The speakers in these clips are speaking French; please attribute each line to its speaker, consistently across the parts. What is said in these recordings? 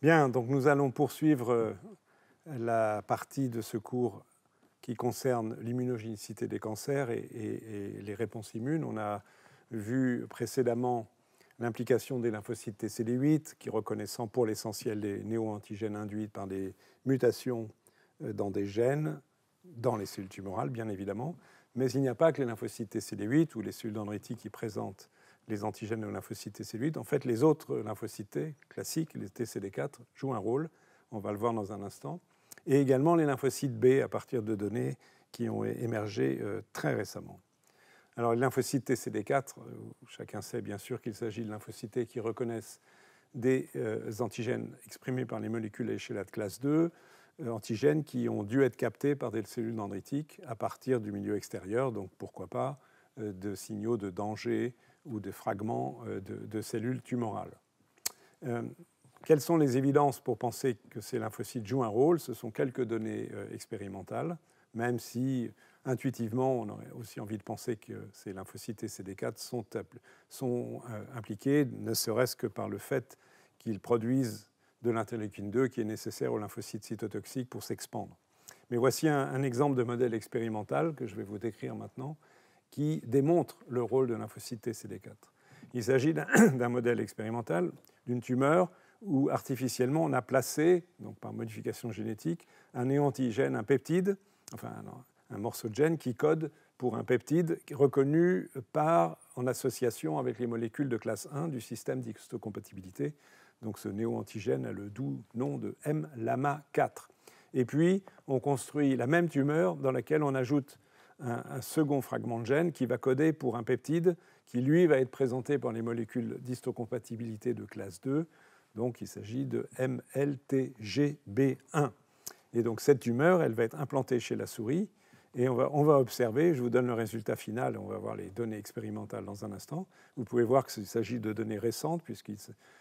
Speaker 1: Bien, donc nous allons poursuivre la partie de ce cours qui concerne l'immunogénicité des cancers et les réponses immunes. On a vu précédemment l'implication des lymphocytes TCD8 qui, reconnaissant pour l'essentiel des néo-antigènes induits par des mutations dans des gènes, dans les cellules tumorales bien évidemment, mais il n'y a pas que les lymphocytes TCD8 ou les cellules dendritiques qui présentent les antigènes de lymphocytes TCD8. En fait, les autres lymphocytes classiques, les TCD4, jouent un rôle, on va le voir dans un instant, et également les lymphocytes B à partir de données qui ont émergé très récemment. Alors, les lymphocytes TCD4, chacun sait bien sûr qu'il s'agit de lymphocytes qui reconnaissent des antigènes exprimés par les molécules à échelle de classe 2, antigènes qui ont dû être captés par des cellules dendritiques à partir du milieu extérieur, donc pourquoi pas de signaux de danger ou de fragments de cellules tumorales. Quelles sont les évidences pour penser que ces lymphocytes jouent un rôle? Ce sont quelques données expérimentales, même si intuitivement, on aurait aussi envie de penser que ces lymphocytes CD4 sont impliqués, ne serait-ce que par le fait qu'ils produisent de l'interleukine 2 qui est nécessaire aux lymphocytes cytotoxiques pour s'expandre. Mais voici un exemple de modèle expérimental que je vais vous décrire maintenant, qui démontre le rôle de lymphocytes TCD4. Il s'agit d'un modèle expérimental d'une tumeur où artificiellement on a placé, donc par modification génétique, un néo-antigène, un peptide, enfin un morceau de gène qui code pour un peptide reconnu en association avec les molécules de classe 1 du système d'histocompatibilité. Donc ce néo-antigène a le doux nom de mLAMA4. Et puis on construit la même tumeur dans laquelle on ajoute un second fragment de gène qui va coder pour un peptide qui, lui, va être présenté par les molécules d'histocompatibilité de classe 2. Donc, il s'agit de MLTGB1. Et donc, cette tumeur, elle va être implantée chez la souris et on va observer, je vous donne le résultat final, on va voir les données expérimentales dans un instant. Vous pouvez voir qu'il s'agit de données récentes puisque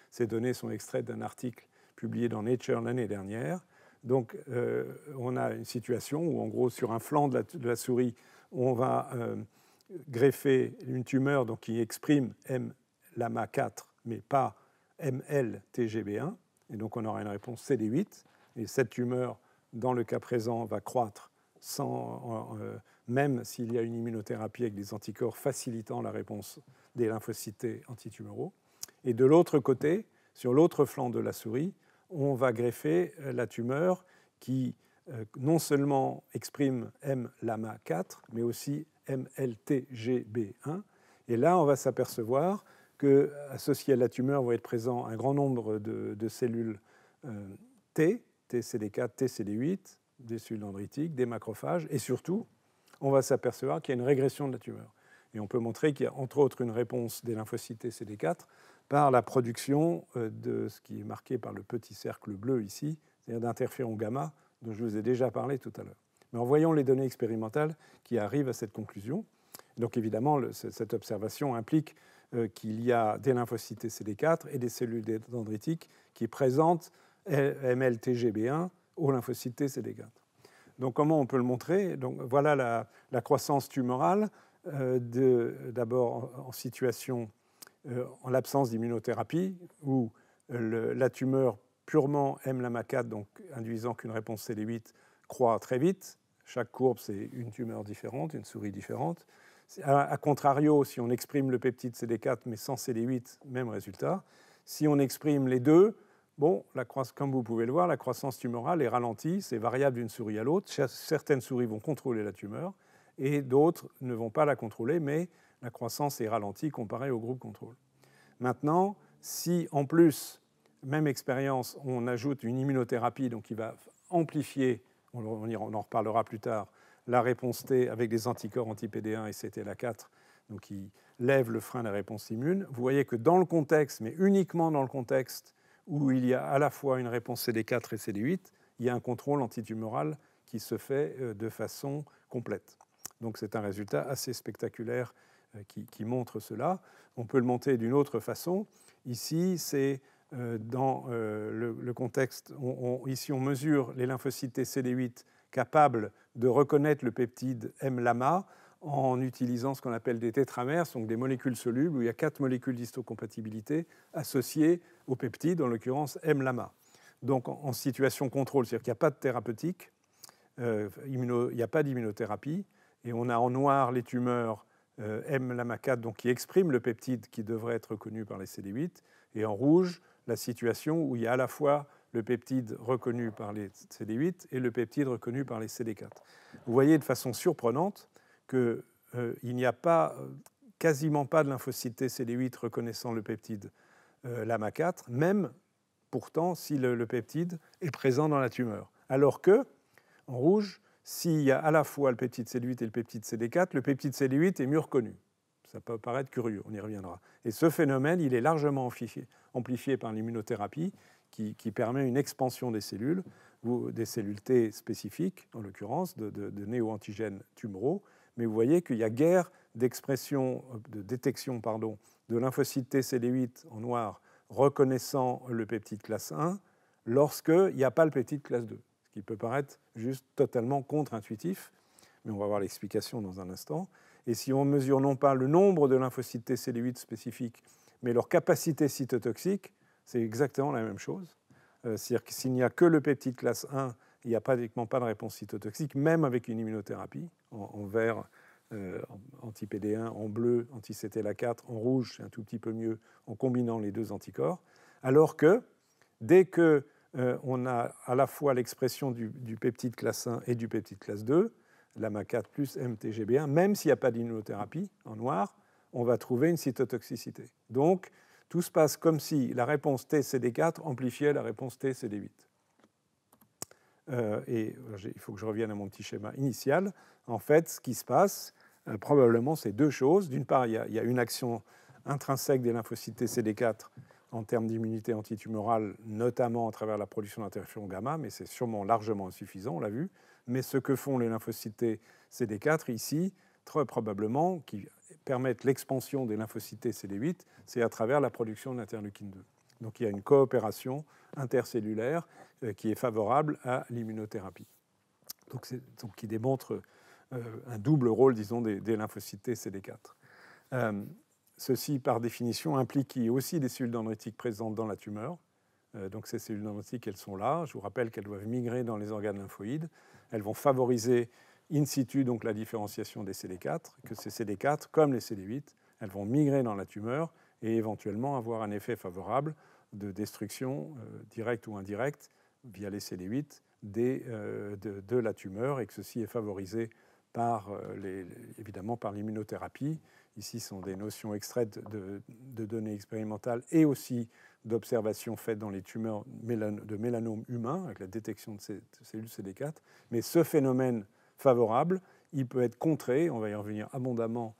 Speaker 1: ces données sont extraites d'un article publié dans Nature l'année dernière. Donc, on a une situation où, en gros, sur un flanc de la souris, on va greffer une tumeur donc, qui exprime mLAMA4, mais pas MLTGB1. Et donc, on aura une réponse CD8. Et cette tumeur, dans le cas présent, va croître même s'il y a une immunothérapie avec des anticorps facilitant la réponse des lymphocytes antitumoraux. Et de l'autre côté, sur l'autre flanc de la souris, on va greffer la tumeur qui non seulement exprime mLAMA4, mais aussi MLTGB1. Et là, on va s'apercevoir qu'associé à la tumeur va être présent un grand nombre de cellules T, TCD4, TCD8, des cellules dendritiques, des macrophages, et surtout, on va s'apercevoir qu'il y a une régression de la tumeur. Et on peut montrer qu'il y a entre autres une réponse des lymphocytes TCD4 par la production de ce qui est marqué par le petit cercle bleu ici, c'est-à-dire d'interféron gamma, dont je vous ai déjà parlé tout à l'heure. Mais en voyant les données expérimentales qui arrivent à cette conclusion, donc évidemment, cette observation implique qu'il y a des lymphocytes CD4 et des cellules dendritiques qui présentent MLTGB1 aux lymphocytes CD4. Donc comment on peut le montrer? Donc, voilà la croissance tumorale, d'abord en situation en l'absence d'immunothérapie, où la tumeur purement mLAMA4, donc induisant qu'une réponse CD8, croît très vite. Chaque courbe, c'est une tumeur différente, une souris différente. A contrario, si on exprime le peptide CD4 mais sans CD8, même résultat. Si on exprime les deux, bon, comme vous pouvez le voir, la croissance tumorale est ralentie, c'est variable d'une souris à l'autre. Certaines souris vont contrôler la tumeur et d'autres ne vont pas la contrôler, mais la croissance est ralentie comparée au groupe contrôle. Maintenant, si en plus, même expérience, on ajoute une immunothérapie donc qui va amplifier, on en reparlera plus tard, la réponse T avec des anticorps anti-PD1 et CTLA4, donc qui lèvent le frein à la réponse immune, vous voyez que dans le contexte, mais uniquement dans le contexte où il y a à la fois une réponse CD4 et CD8, il y a un contrôle antitumoral qui se fait de façon complète. Donc c'est un résultat assez spectaculaire qui montre cela. On peut le montrer d'une autre façon. Ici, c'est dans le contexte, ici on mesure les lymphocytes TCD8 capables de reconnaître le peptide mLAMA en utilisant ce qu'on appelle des tétramères, donc des molécules solubles où il y a 4 molécules d'histocompatibilité associées au peptide, en l'occurrence mLAMA. donc en situation contrôle, c'est-à-dire qu'il n'y a pas de thérapeutique, il n'y a pas d'immunothérapie, et on a en noir les tumeurs M-LAMA4 donc, qui expriment le peptide qui devrait être reconnu par les CD8, et en rouge, la situation où il y a à la fois le peptide reconnu par les CD8 et le peptide reconnu par les CD4. Vous voyez de façon surprenante qu'il n'y a quasiment pas de lymphocytes T CD8 reconnaissant le peptide LAMA4, même pourtant si le peptide est présent dans la tumeur. Alors que, en rouge, s'il y a à la fois le peptide CD8 et le peptide CD4, le peptide CD8 est mieux reconnu. Ça peut paraître curieux, on y reviendra. Et ce phénomène, il est largement amplifié par l'immunothérapie qui permet une expansion des cellules T spécifiques, en l'occurrence, de néo-antigènes tumoraux. Mais vous voyez qu'il y a guère de détection de lymphocytes T CD8 en noir reconnaissant le peptide classe 1 lorsqu'il n'y a pas le peptide classe 2, ce qui peut paraître juste totalement contre-intuitif, mais on va voir l'explication dans un instant. Et si on mesure non pas le nombre de lymphocytes T CD8 spécifiques, mais leur capacité cytotoxique, c'est exactement la même chose. C'est-à-dire que s'il n'y a que le peptide classe 1, il n'y a pratiquement pas de réponse cytotoxique, même avec une immunothérapie, en vert, anti-PD1, en bleu, anti-CTLA4, en rouge, c'est un tout petit peu mieux en combinant les deux anticorps, alors que dès qu'on a à la fois l'expression du peptide classe 1 et du peptide classe 2, LAMA4 plus MTGB1, même s'il n'y a pas d'immunothérapie, en noir, on va trouver une cytotoxicité. Donc, tout se passe comme si la réponse T-CD4 amplifiait la réponse T-CD8. Et il faut que je revienne à mon petit schéma initial. En fait, ce qui se passe, probablement, c'est deux choses. D'une part, il y a une action intrinsèque des lymphocytes T-CD4 en termes d'immunité antitumorale, notamment à travers la production d'interféron gamma, mais c'est sûrement largement insuffisant, on l'a vu. Mais ce que font les lymphocytes T-CD4 ici, très probablement, qui permettent l'expansion des lymphocytes CD8, c'est à travers la production d'interleukine 2. Donc il y a une coopération intercellulaire qui est favorable à l'immunothérapie. Donc qui démontre un double rôle, disons, des lymphocytes CD4. Ceci, par définition, implique qu'il y ait aussi des cellules dendritiques présentes dans la tumeur. Donc ces cellules dendritiques, elles sont là. Je vous rappelle qu'elles doivent migrer dans les organes lymphoïdes. Elles vont favoriser in situ donc la différenciation des CD4, que ces CD4, comme les CD8, elles vont migrer dans la tumeur et éventuellement avoir un effet favorable de destruction directe ou indirecte via les CD8 de la tumeur, et que ceci est favorisé évidemment par l'immunothérapie. Ici sont des notions extraites de données expérimentales et aussi d'observations faites dans les tumeurs de mélanome humain avec la détection de ces cellules CD4. Mais ce phénomène favorable, il peut être contré, on va y revenir abondamment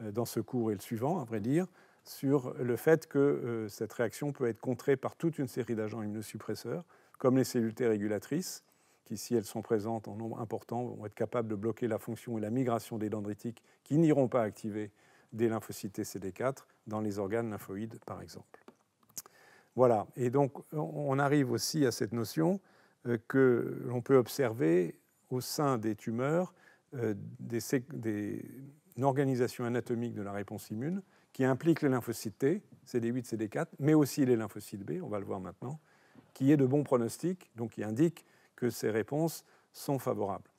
Speaker 1: dans ce cours et le suivant, à vrai dire, sur le fait que cette réaction peut être contrée par toute une série d'agents immunosuppresseurs, comme les cellules T régulatrices, qui, si elles sont présentes en nombre important, vont être capables de bloquer la fonction et la migration des dendritiques qui n'iront pas activer des lymphocytes CD4 dans les organes lymphoïdes, par exemple. Voilà. Et donc, on arrive aussi à cette notion que l'on peut observer au sein des tumeurs une organisation anatomique de la réponse immune qui implique les lymphocytes T, CD8, CD4, mais aussi les lymphocytes B, on va le voir maintenant, qui est de bons pronostics, donc qui indique que ces réponses sont favorables.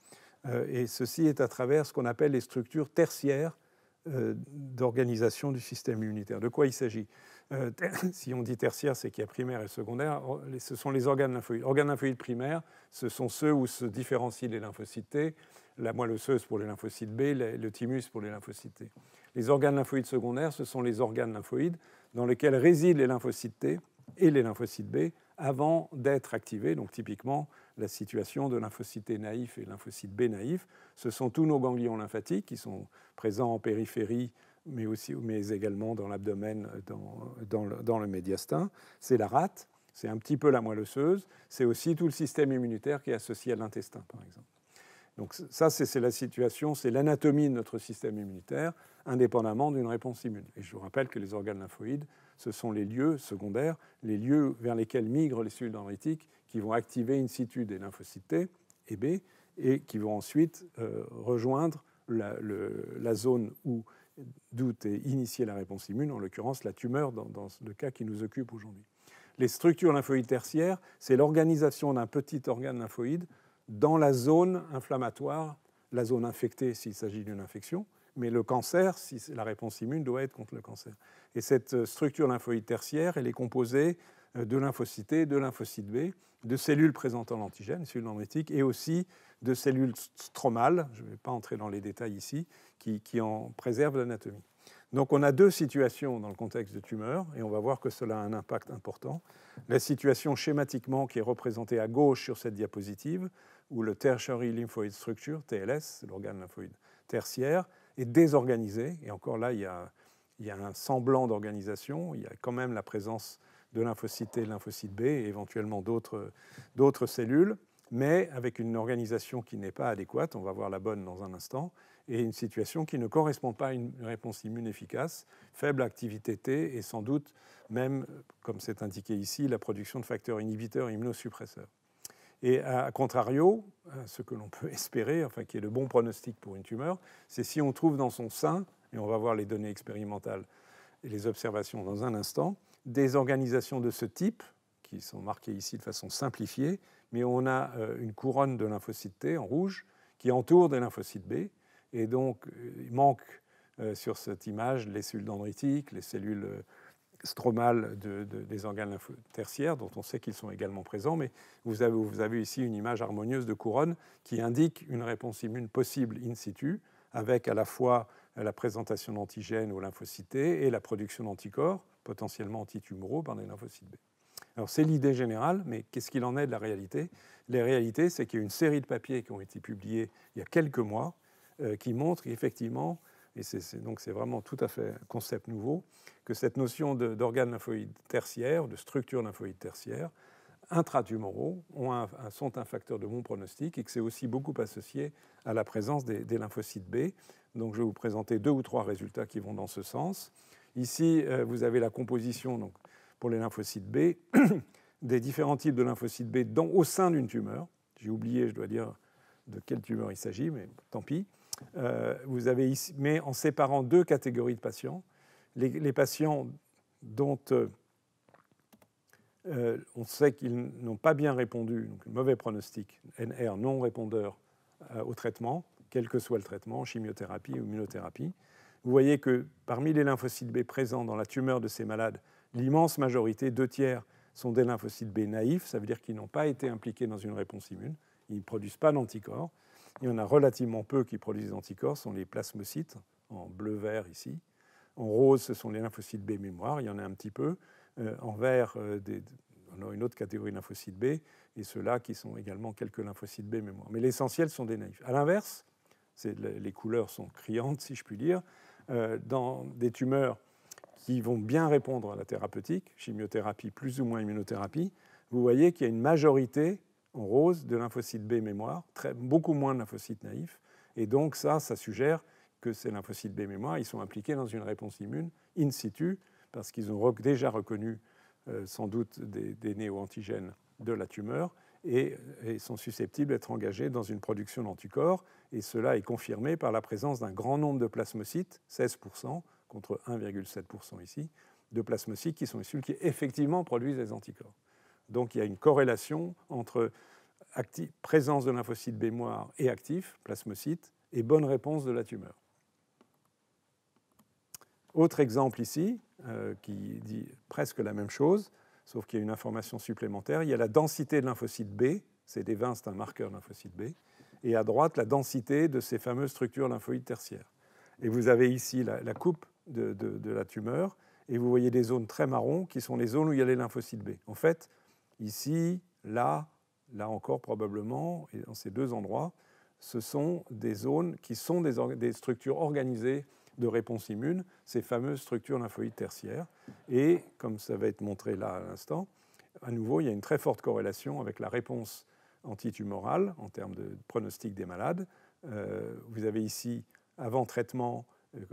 Speaker 1: Et ceci est à travers ce qu'on appelle les structures tertiaires d'organisation du système immunitaire. De quoi il s'agit? Si on dit tertiaire, c'est qu'il y a primaire et secondaire. Ce sont les organes lymphoïdes. Organes lymphoïdes primaires, ce sont ceux où se différencient les lymphocytes T, la moelle osseuse pour les lymphocytes B, le thymus pour les lymphocytes T. Les organes lymphoïdes secondaires, ce sont les organes lymphoïdes dans lesquels résident les lymphocytes T et les lymphocytes B avant d'être activés. Donc typiquement, la situation de lymphocytes T naïfs et lymphocytes B naïfs, ce sont tous nos ganglions lymphatiques qui sont présents en périphérie, mais également dans l'abdomen, dans le médiastin. C'est la rate, c'est un petit peu la moelle osseuse, c'est aussi tout le système immunitaire qui est associé à l'intestin, par exemple. Donc ça, c'est la situation, c'est l'anatomie de notre système immunitaire, indépendamment d'une réponse immune. Et je vous rappelle que les organes lymphoïdes, ce sont les lieux secondaires, les lieux vers lesquels migrent les cellules dendritiques qui vont activer in situ des lymphocytes T et B et qui vont ensuite rejoindre la zone d'où est initiée la réponse immune, en l'occurrence la tumeur dans le cas qui nous occupe aujourd'hui. Les structures lymphoïdes tertiaires, c'est l'organisation d'un petit organe lymphoïde dans la zone inflammatoire, la zone infectée s'il s'agit d'une infection, mais le cancer, si la réponse immune doit être contre le cancer. Et cette structure lymphoïde tertiaire, elle est composée de lymphocytes T, de lymphocytes B, de cellules présentant l'antigène, cellules dendritiques, et aussi de cellules stromales, je ne vais pas entrer dans les détails ici, qui en préservent l'anatomie. Donc on a deux situations dans le contexte de tumeur, et on va voir que cela a un impact important. La situation schématiquement qui est représentée à gauche sur cette diapositive, où le Tertiary Lymphoid Structure, TLS, l'organe lymphoïde tertiaire, est désorganisé, et encore là, il y a un semblant d'organisation, il y a quand même la présence de lymphocytes T et de lymphocytes B, et éventuellement d'autres cellules, mais avec une organisation qui n'est pas adéquate, on va voir la bonne dans un instant, et une situation qui ne correspond pas à une réponse immune efficace, faible activité T, et sans doute même, comme c'est indiqué ici, la production de facteurs inhibiteurs et immunosuppresseurs. Et à contrario, ce que l'on peut espérer, enfin qui est le bon pronostic pour une tumeur, c'est si on trouve dans son sein, et on va voir les données expérimentales et les observations dans un instant, des organisations de ce type, qui sont marquées ici de façon simplifiée, mais on a une couronne de lymphocytes T en rouge qui entoure des lymphocytes B, et donc il manque sur cette image les cellules dendritiques, les cellules stromales des organes tertiaires, dont on sait qu'ils sont également présents, mais vous avez ici une image harmonieuse de couronne qui indique une réponse immune possible in situ, avec à la fois la présentation d'antigènes aux lymphocytes T et la production d'anticorps, potentiellement antitumoraux, par des lymphocytes B. Alors c'est l'idée générale, mais qu'est-ce qu'il en est de la réalité? La réalité, c'est qu'il y a une série de papiers qui ont été publiés il y a quelques mois qui montrent qu'effectivement, et c'est vraiment tout à fait un concept nouveau, que cette notion d'organes lymphoïdes tertiaires, de structures lymphoïdes tertiaires, intratumoraux, sont un facteur de bon pronostic et que c'est aussi beaucoup associé à la présence des lymphocytes B. Donc je vais vous présenter 2 ou 3 résultats qui vont dans ce sens. Ici, vous avez la composition donc, pour les lymphocytes B des différents types de lymphocytes B au sein d'une tumeur. J'ai oublié, je dois dire, de quelle tumeur il s'agit, mais tant pis. Vous avez ici, mais en séparant 2 catégories de patients. Les patients dont on sait qu'ils n'ont pas bien répondu, donc mauvais pronostic, NR non répondeur au traitement, quel que soit le traitement, chimiothérapie ou immunothérapie. Vous voyez que parmi les lymphocytes B présents dans la tumeur de ces malades, l'immense majorité, 2/3, sont des lymphocytes B naïfs, ça veut dire qu'ils n'ont pas été impliqués dans une réponse immune, ils ne produisent pas d'anticorps. Il y en a relativement peu qui produisent des anticorps, ce sont les plasmocytes, en bleu-vert ici. En rose, ce sont les lymphocytes B mémoire, il y en a un petit peu. En vert, on a une autre catégorie de lymphocytes B, et ceux-là qui sont également quelques lymphocytes B mémoire. Mais l'essentiel sont des naïfs. À l'inverse, les couleurs sont criantes, si je puis dire, dans des tumeurs qui vont bien répondre à la thérapeutique, chimiothérapie plus ou moins immunothérapie, vous voyez qu'il y a une majorité en rose de lymphocytes B mémoire, beaucoup moins de lymphocytes naïfs, et donc ça suggère que ces lymphocytes B mémoire, ils sont impliqués dans une réponse immune in situ, parce qu'ils ont déjà reconnu sans doute des néo-antigènes de la tumeur et sont susceptibles d'être engagés dans une production d'anticorps. Et cela est confirmé par la présence d'un grand nombre de plasmocytes, 16% contre 1,7% ici, de plasmocytes qui sont issus, qui effectivement produisent des anticorps. Donc il y a une corrélation entre présence de lymphocytes B mémoire et actifs, plasmocytes, et bonne réponse de la tumeur. Autre exemple ici, qui dit presque la même chose, sauf qu'il y a une information supplémentaire. Il y a la densité de lymphocytes B, CD20 c'est un marqueur de lymphocytes B, et à droite la densité de ces fameuses structures lymphoïdes tertiaires. Et vous avez ici la coupe de la tumeur, et vous voyez des zones très marron qui sont les zones où il y a les lymphocytes B. En fait, ici, là encore probablement, et dans ces 2 endroits, ce sont des zones qui sont des structures organisées de réponse immune, ces fameuses structures lymphoïdes tertiaires. Et comme ça va être montré là à l'instant, à nouveau, il y a une très forte corrélation avec la réponse antitumorale en termes de pronostic des malades. Vous avez ici, avant traitement,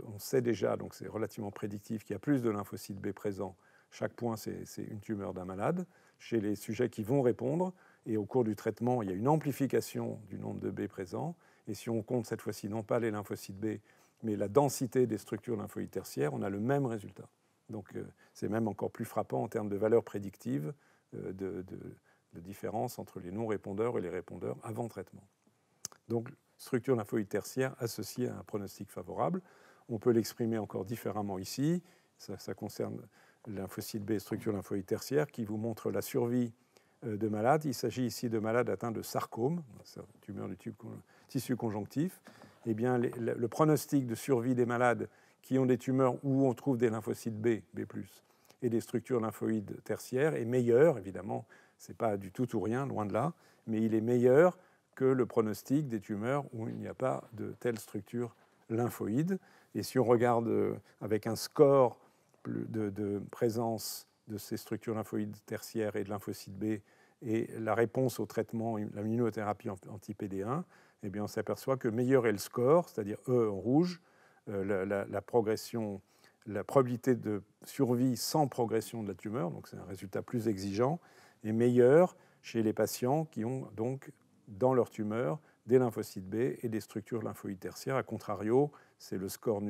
Speaker 1: on sait déjà, donc c'est relativement prédictif, qu'il y a plus de lymphocytes B présents. Chaque point, c'est une tumeur d'un malade. Chez les sujets qui vont répondre, et au cours du traitement, il y a une amplification du nombre de B présents. Et si on compte cette fois-ci non pas les lymphocytes B, mais la densité des structures lymphoïdes tertiaires, on a le même résultat. Donc c'est même encore plus frappant en termes de valeurs prédictives de différence entre les non-répondeurs et les répondeurs avant traitement. Donc structure lymphoïde tertiaire associée à un pronostic favorable. On peut l'exprimer encore différemment ici. Ça concerne lymphocyte B, structure lymphoïde tertiaire, qui vous montre la survie de malades. Il s'agit ici de malades atteints de sarcome, tumeur du tissu conjonctif. Eh bien, le pronostic de survie des malades qui ont des tumeurs où on trouve des lymphocytes B, B+, et des structures lymphoïdes tertiaires est meilleur, évidemment, ce n'est pas du tout ou rien, loin de là, mais il est meilleur que le pronostic des tumeurs où il n'y a pas de telle structure lymphoïde. Et si on regarde avec un score de présence de ces structures lymphoïdes tertiaires et de lymphocytes B et la réponse au traitement, l'immunothérapie anti-PD1, eh bien on s'aperçoit que meilleur est le score, c'est-à-dire E en rouge, la progression, la probabilité de survie sans progression de la tumeur, donc c'est un résultat plus exigeant, est meilleur chez les patients qui ont donc dans leur tumeur des lymphocytes B et des structures lymphoïdes tertiaires. A contrario, c'est le score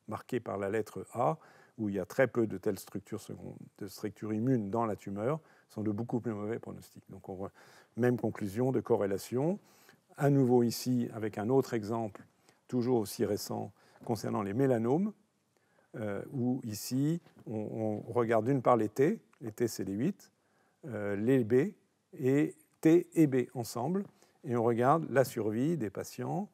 Speaker 1: marqué par la lettre A, où il y a très peu de telles structures immunes dans la tumeur, sont de beaucoup plus mauvais pronostics. Donc on voit même conclusion de corrélation. À nouveau ici, avec un autre exemple, toujours aussi récent, concernant les mélanomes, où ici, on regarde d'une part les T c'est les 8, les B, et T et B ensemble, et on regarde la survie des patients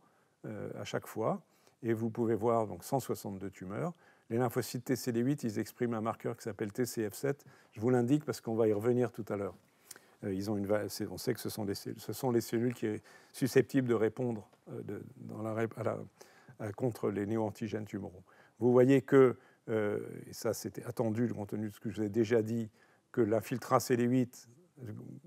Speaker 1: à chaque fois. Et vous pouvez voir donc 162 tumeurs. Les lymphocytes TCD8, ils expriment un marqueur qui s'appelle TCF7. Je vous l'indique parce qu'on va y revenir tout à l'heure. On sait que ce sont les cellules qui sont susceptibles de répondre contre les néo-antigènes tumoraux. Vous voyez que, et ça c'était attendu compte tenu de ce que je vous ai déjà dit, que l'infiltrat CD8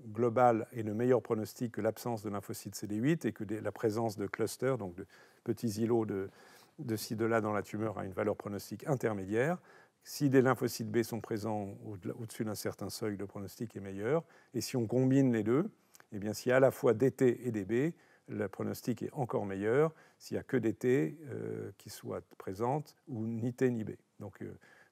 Speaker 1: global est le meilleur pronostic que l'absence de lymphocytes CD8 et que la présence de clusters, donc de petits îlots de ci, de là dans la tumeur, a une valeur pronostique intermédiaire. Si des lymphocytes B sont présents au-dessus d'un certain seuil, le pronostic est meilleur. Et si on combine les deux, eh bien, s'il y a à la fois des T et des B, le pronostic est encore meilleur s'il n'y a que des T qui soient présentes ou ni T ni B. Donc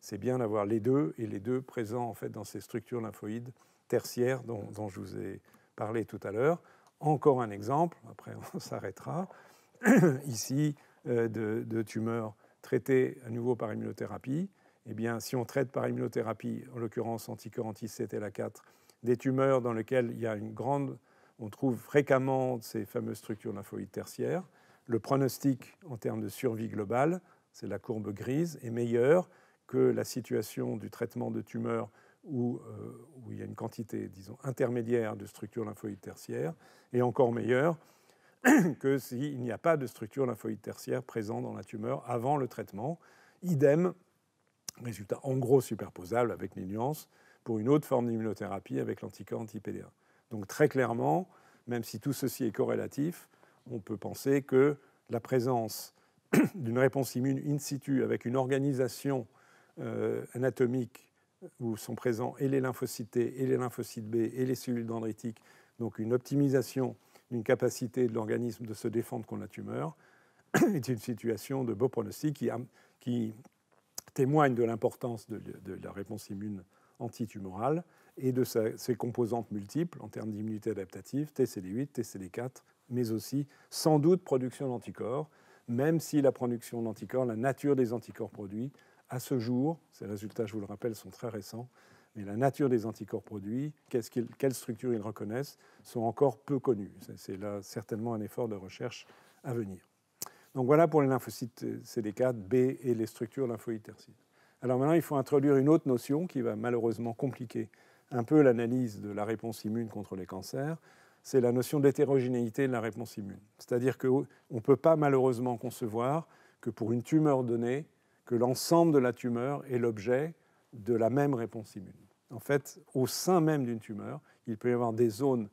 Speaker 1: c'est bien d'avoir les deux et les deux présents en fait, dans ces structures lymphoïdes tertiaires dont je vous ai parlé tout à l'heure. Encore un exemple, après on s'arrêtera, ici de tumeurs traitées à nouveau par immunothérapie. Eh bien, si on traite par immunothérapie, en l'occurrence anticorps anti-CTLA4, des tumeurs dans lesquelles il y a on trouve fréquemment ces fameuses structures lymphoïdes tertiaires, le pronostic en termes de survie globale, c'est la courbe grise, est meilleur que la situation du traitement de tumeurs où il y a une quantité, disons, intermédiaire de structures lymphoïdes tertiaires, et encore meilleur que s'il n'y a pas de structure lymphoïde tertiaire présente dans la tumeur avant le traitement. Idem, résultat en gros superposable avec les nuances, pour une autre forme d'immunothérapie avec l'anticorps anti-PD1. Donc très clairement, même si tout ceci est corrélatif, on peut penser que la présence d'une réponse immune in situ avec une organisation anatomique où sont présents et les lymphocytes T et les lymphocytes B et les cellules dendritiques, donc une optimisation d'une capacité de l'organisme de se défendre contre la tumeur, est une situation de beau pronostic qui témoigne de l'importance de la réponse immune antitumorale et de ses composantes multiples en termes d'immunité adaptative, TCD8, TCD4, mais aussi sans doute production d'anticorps, même si la production d'anticorps, la nature des anticorps produits, à ce jour, ces résultats, je vous le rappelle, sont très récents, mais la nature des anticorps produits, quelles structures ils reconnaissent, sont encore peu connues. C'est là certainement un effort de recherche à venir. Donc voilà pour les lymphocytes CD4, B et les structures lymphoïdes tertiaires. Alors maintenant, il faut introduire une autre notion qui va malheureusement compliquer un peu l'analyse de la réponse immune contre les cancers, c'est la notion d'hétérogénéité de la réponse immune. C'est-à-dire qu'on ne peut pas malheureusement concevoir que pour une tumeur donnée, que l'ensemble de la tumeur est l'objet de la même réponse immune. En fait, au sein même d'une tumeur, il peut y avoir des zones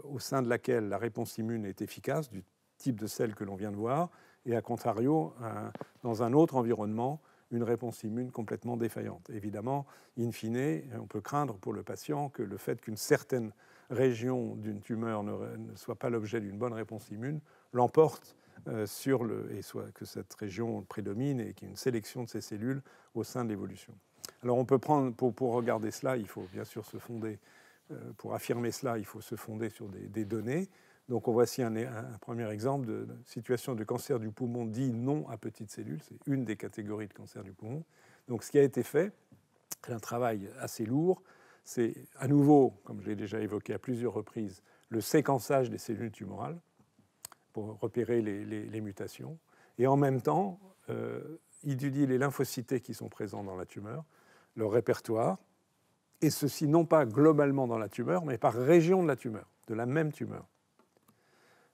Speaker 1: au sein de laquelle la réponse immune est efficace, du type de celle que l'on vient de voir, et à contrario, dans un autre environnement, une réponse immune complètement défaillante. Évidemment, in fine, on peut craindre pour le patient que le fait qu'une certaine région d'une tumeur ne soit pas l'objet d'une bonne réponse immune, l'emporte et soit que cette région prédomine et qu'il y ait une sélection de ces cellules au sein de l'évolution. Alors on peut prendre, pour regarder cela, il faut bien sûr se fonder, pour affirmer cela, il faut se fonder sur des données. Donc voici un premier exemple de situation de cancer du poumon dit non à petites cellules. C'est une des catégories de cancer du poumon. Donc ce qui a été fait, c'est un travail assez lourd. C'est à nouveau, comme je l'ai déjà évoqué à plusieurs reprises, le séquençage des cellules tumorales pour repérer les mutations. Et en même temps, étudier les lymphocytes qui sont présents dans la tumeur, leur répertoire, et ceci non pas globalement dans la tumeur, mais par région de la tumeur, de la même tumeur.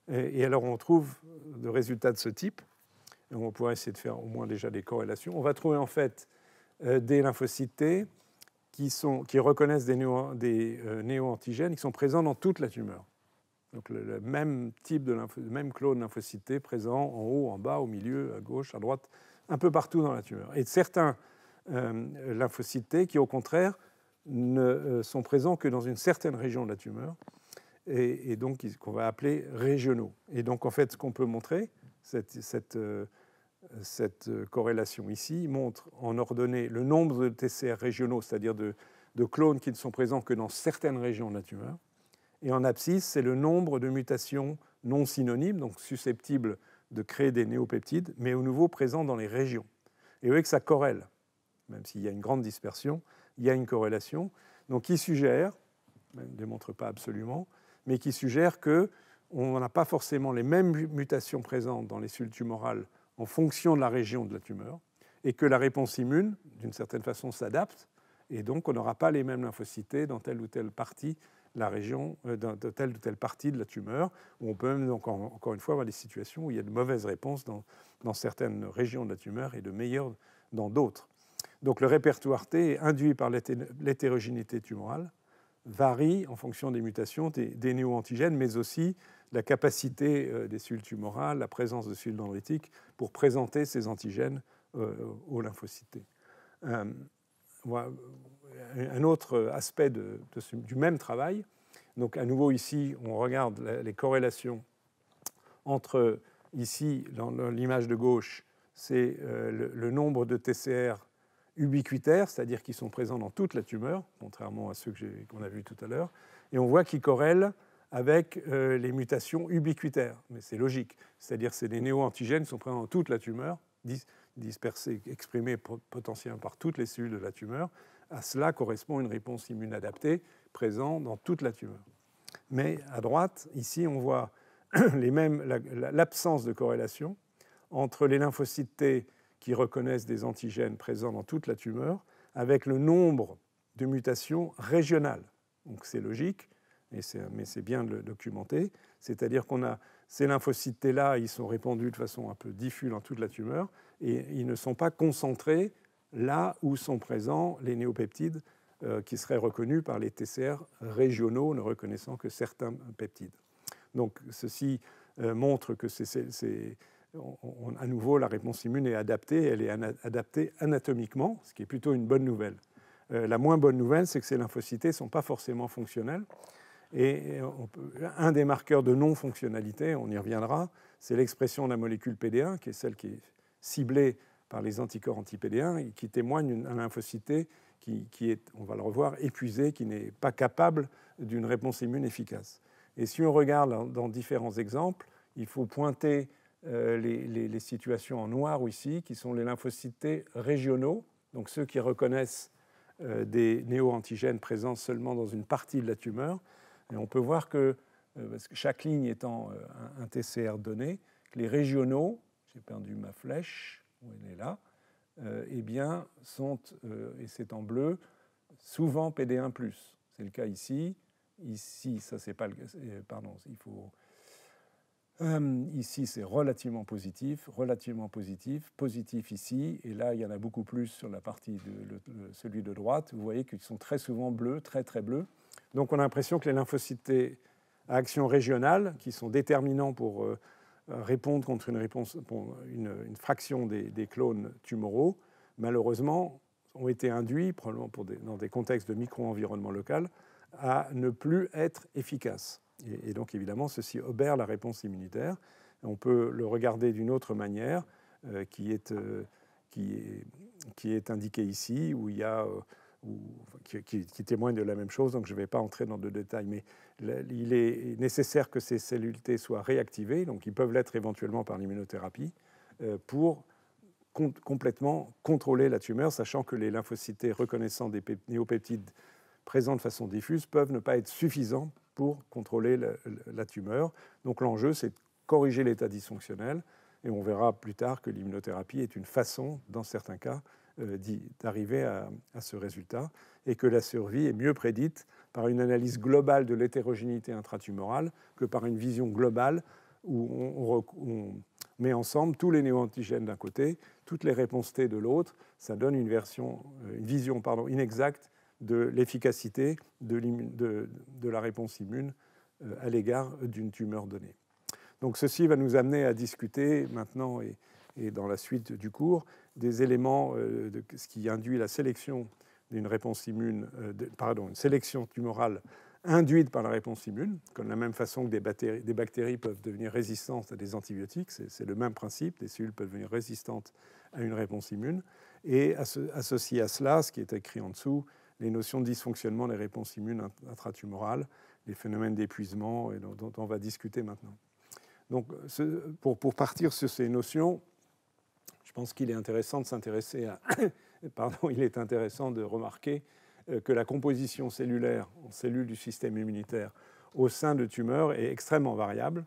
Speaker 1: Et alors on trouve des résultats de ce type, et on pourrait essayer de faire au moins déjà des corrélations. On va trouver en fait des lymphocytes T qui reconnaissent des néo-antigènes qui sont présents dans toute la tumeur. Donc le même type le même clone lymphocyte T présent en haut, en bas, au milieu, à gauche, à droite, un peu partout dans la tumeur. Et certains lymphocytes T qui au contraire ne sont présents que dans une certaine région de la tumeur, et donc qu'on va appeler régionaux. Et donc en fait, ce qu'on peut montrer, cette corrélation ici, montre en ordonnée le nombre de TCR régionaux, c'est-à-dire de clones qui ne sont présents que dans certaines régions de la tumeur. Et en abscisse, c'est le nombre de mutations non synonymes, donc susceptibles de créer des néopeptides, mais au nouveau présents dans les régions. Et vous voyez que ça corrèle, même s'il y a une grande dispersion, il y a une corrélation, donc qui suggère, ne démontre pas absolument, mais qui suggère qu'on n'a pas forcément les mêmes mutations présentes dans les cellules tumorales en fonction de la région de la tumeur, et que la réponse immune, d'une certaine façon, s'adapte, et donc on n'aura pas les mêmes lymphocytes dans telle ou telle partie de la région, de telle ou telle partie de la tumeur, où on peut même, donc, encore une fois, avoir des situations où il y a de mauvaises réponses dans certaines régions de la tumeur et de meilleures dans d'autres. Donc le répertoire T, induit par l'hétérogénéité tumorale, varie en fonction des mutations des néo-antigènes, mais aussi la capacité des cellules tumorales, la présence de cellules dendritiques pour présenter ces antigènes aux lymphocytes. Un autre aspect du même travail, donc à nouveau ici, on regarde les corrélations entre, ici, dans l'image de gauche, c'est le nombre de TCR ubiquitaires, c'est-à-dire qui sont présents dans toute la tumeur, contrairement à ceux qu'on a vus tout à l'heure, et on voit qu'ils corrèlent avec les mutations ubiquitaires. Mais c'est logique, c'est-à-dire que c'est des néo-antigènes qui sont présents dans toute la tumeur, dispersés, exprimés potentiellement par toutes les cellules de la tumeur. À cela correspond une réponse immune adaptée présente dans toute la tumeur. Mais à droite, ici, on voit l'absence de corrélation entre les lymphocytes T qui reconnaissent des antigènes présents dans toute la tumeur, avec le nombre de mutations régionales. Donc c'est logique, mais c'est bien de le documenter. C'est-à-dire qu'on a ces lymphocytes T-là, ils sont répandus de façon un peu diffuse dans toute la tumeur, et ils ne sont pas concentrés là où sont présents les néopeptides qui seraient reconnus par les TCR régionaux, ne reconnaissant que certains peptides. Donc ceci montre que à nouveau, la réponse immune est adaptée, elle est adaptée anatomiquement, ce qui est plutôt une bonne nouvelle. La moins bonne nouvelle, c'est que ces lymphocytes ne sont pas forcément fonctionnels. Et un des marqueurs de non-fonctionnalité, on y reviendra, c'est l'expression de la molécule PD1, qui est celle qui est ciblée par les anticorps anti-PD1 et qui témoigne d'un lymphocyte qui est, on va le revoir, épuisé, qui n'est pas capable d'une réponse immune efficace. Et si on regarde dans différents exemples, il faut pointer les situations en noir ici, qui sont les lymphocytes T régionaux, donc ceux qui reconnaissent des néo-antigènes présents seulement dans une partie de la tumeur. Et on peut voir que, parce que chaque ligne étant un TCR donné, que les régionaux, j'ai perdu ma flèche, où elle est là, eh bien, sont, et c'est en bleu, souvent PD1+. C'est le cas ici. Ici, ça c'est pas le cas. Pardon, il faut. Ici, c'est relativement positif, positif ici, et là, il y en a beaucoup plus sur la partie celui de droite. Vous voyez qu'ils sont très souvent bleus, très très bleus. Donc, on a l'impression que les lymphocytes à action régionale, qui sont déterminants pour répondre contre une fraction des clones tumoraux, malheureusement, ont été induits, probablement dans des contextes de micro-environnement local, à ne plus être efficace. Et donc, évidemment, ceci obère la réponse immunitaire. On peut le regarder d'une autre manière qui est indiquée ici, où il y a, qui témoigne de la même chose, donc je ne vais pas entrer dans de détails, mais il est nécessaire que ces cellules T soient réactivées, donc ils peuvent l'être éventuellement par l'immunothérapie, pour complètement contrôler la tumeur, sachant que les lymphocytes T reconnaissant des néopeptides présents de façon diffuse peuvent ne pas être suffisants pour contrôler la tumeur. Donc l'enjeu, c'est de corriger l'état dysfonctionnel, et on verra plus tard que l'immunothérapie est une façon, dans certains cas, d'arriver à ce résultat, et que la survie est mieux prédite par une analyse globale de l'hétérogénéité intratumorale que par une vision globale où on met ensemble tous les néoantigènes d'un côté, toutes les réponses T de l'autre. Ça donne une vision inexacte de l'efficacité de la réponse immune à l'égard d'une tumeur donnée. Donc ceci va nous amener à discuter maintenant et dans la suite du cours des éléments de ce qui induit la sélection d'une réponse immune, une sélection tumorale induite par la réponse immune, comme de la même façon que des bactéries peuvent devenir résistantes à des antibiotiques, c'est le même principe, des cellules peuvent devenir résistantes à une réponse immune, et associé à cela, ce qui est écrit en dessous, les notions de dysfonctionnement des réponses immunes intratumorales, les phénomènes d'épuisement dont on va discuter maintenant. Donc, pour partir sur ces notions, je pense qu'il est intéressant de s'intéresser à... il est intéressant de remarquer que la composition cellulaire en cellules du système immunitaire au sein de tumeurs est extrêmement variable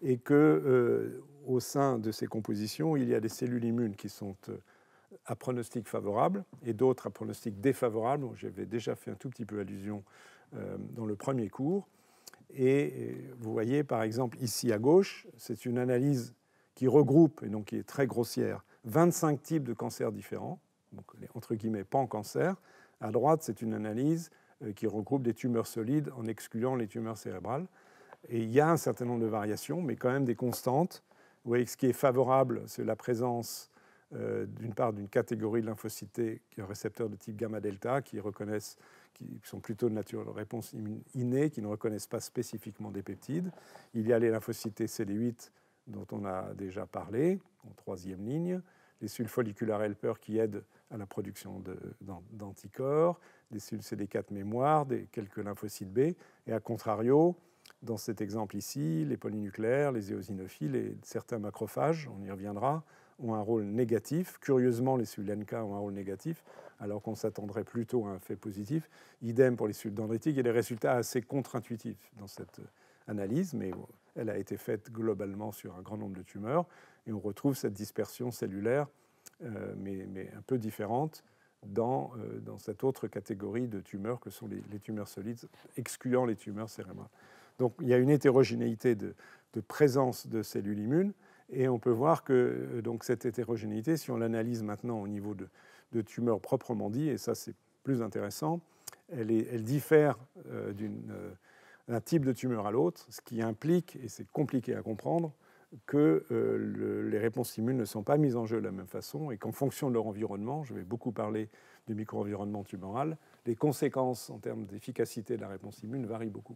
Speaker 1: et que au sein de ces compositions, il y a des cellules immunes qui sont à pronostic favorable et d'autres à pronostic défavorable. J'avais déjà fait un tout petit peu allusion dans le premier cours. Et vous voyez, par exemple, ici à gauche, c'est une analyse qui regroupe, et donc qui est très grossière, 25 types de cancers différents, donc les, entre guillemets, pan-cancers. À droite, c'est une analyse qui regroupe des tumeurs solides en excluant les tumeurs cérébrales. Et il y a un certain nombre de variations, mais quand même des constantes. Vous voyez que ce qui est favorable, c'est la présence d'une part d'une catégorie de lymphocytes qui est un récepteur de type gamma-delta, qui sont plutôt de nature de réponse innée, qui ne reconnaissent pas spécifiquement des peptides. Il y a les lymphocytes CD8 dont on a déjà parlé, en troisième ligne, les cellules folliculaires helper qui aident à la production d'anticorps, des cellules CD4 mémoire, quelques lymphocytes B, et à contrario, dans cet exemple ici, les polynucléaires, les éosinophiles et certains macrophages, on y reviendra, ont un rôle négatif. Curieusement, les cellules NK ont un rôle négatif, alors qu'on s'attendrait plutôt à un fait positif. Idem pour les cellules dendritiques. Il y a des résultats assez contre-intuitifs dans cette analyse, mais elle a été faite globalement sur un grand nombre de tumeurs, et on retrouve cette dispersion cellulaire, mais un peu différente, dans cette autre catégorie de tumeurs que sont les tumeurs solides, excluant les tumeurs cérébrales. Donc il y a une hétérogénéité de présence de cellules immunes, et on peut voir que donc, cette hétérogénéité, si on l'analyse maintenant au niveau de tumeurs proprement dit, et ça c'est plus intéressant, elle diffère d'un type de tumeur à l'autre, ce qui implique, et c'est compliqué à comprendre, que les réponses immunes ne sont pas mises en jeu de la même façon et qu'en fonction de leur environnement, je vais beaucoup parler du micro-environnement tumoral, les conséquences en termes d'efficacité de la réponse immune varient beaucoup.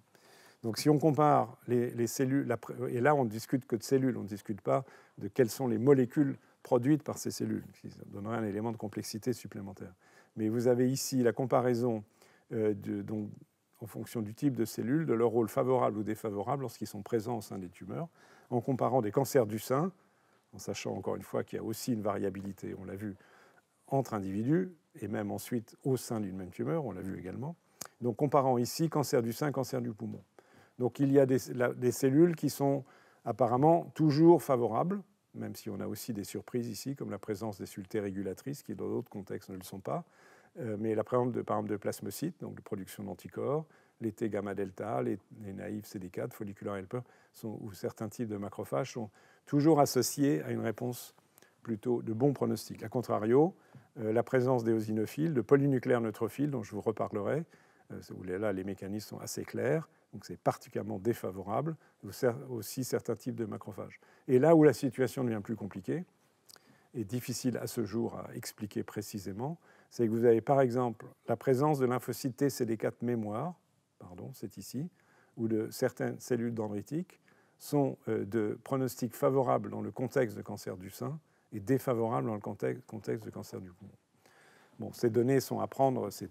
Speaker 1: Donc si on compare les cellules, et là on ne discute que de cellules, on ne discute pas de quelles sont les molécules produites par ces cellules, qui donnerait un élément de complexité supplémentaire. Mais vous avez ici la comparaison donc, en fonction du type de cellules, de leur rôle favorable ou défavorable lorsqu'ils sont présents au sein des tumeurs, en comparant des cancers du sein, en sachant encore une fois qu'il y a aussi une variabilité, on l'a vu, entre individus, et même ensuite au sein d'une même tumeur, on l'a vu également. Donc comparant ici cancer du sein, cancer du poumon. Donc il y a des cellules qui sont apparemment toujours favorables, même si on a aussi des surprises ici, comme la présence des cellules T régulatrices, qui dans d'autres contextes ne le sont pas, mais la présence par exemple de plasmocytes, donc de production d'anticorps, les T gamma-delta, les naïfs CD4, folliculaires helper, ou certains types de macrophages sont toujours associés à une réponse plutôt de bon pronostic. A contrario, la présence d'éosinophiles, de polynucléaires neutrophiles, dont je vous reparlerai, où là les mécanismes sont assez clairs, donc c'est particulièrement défavorable, aussi certains types de macrophages. Et là où la situation devient plus compliquée, et difficile à ce jour à expliquer précisément, c'est que vous avez par exemple la présence de lymphocytes T CD4 mémoire, pardon, c'est ici, ou de certaines cellules dendritiques sont de pronostic favorable dans le contexte de cancer du sein et défavorable dans le contexte de cancer du poumon. Bon, ces données sont à prendre, c'est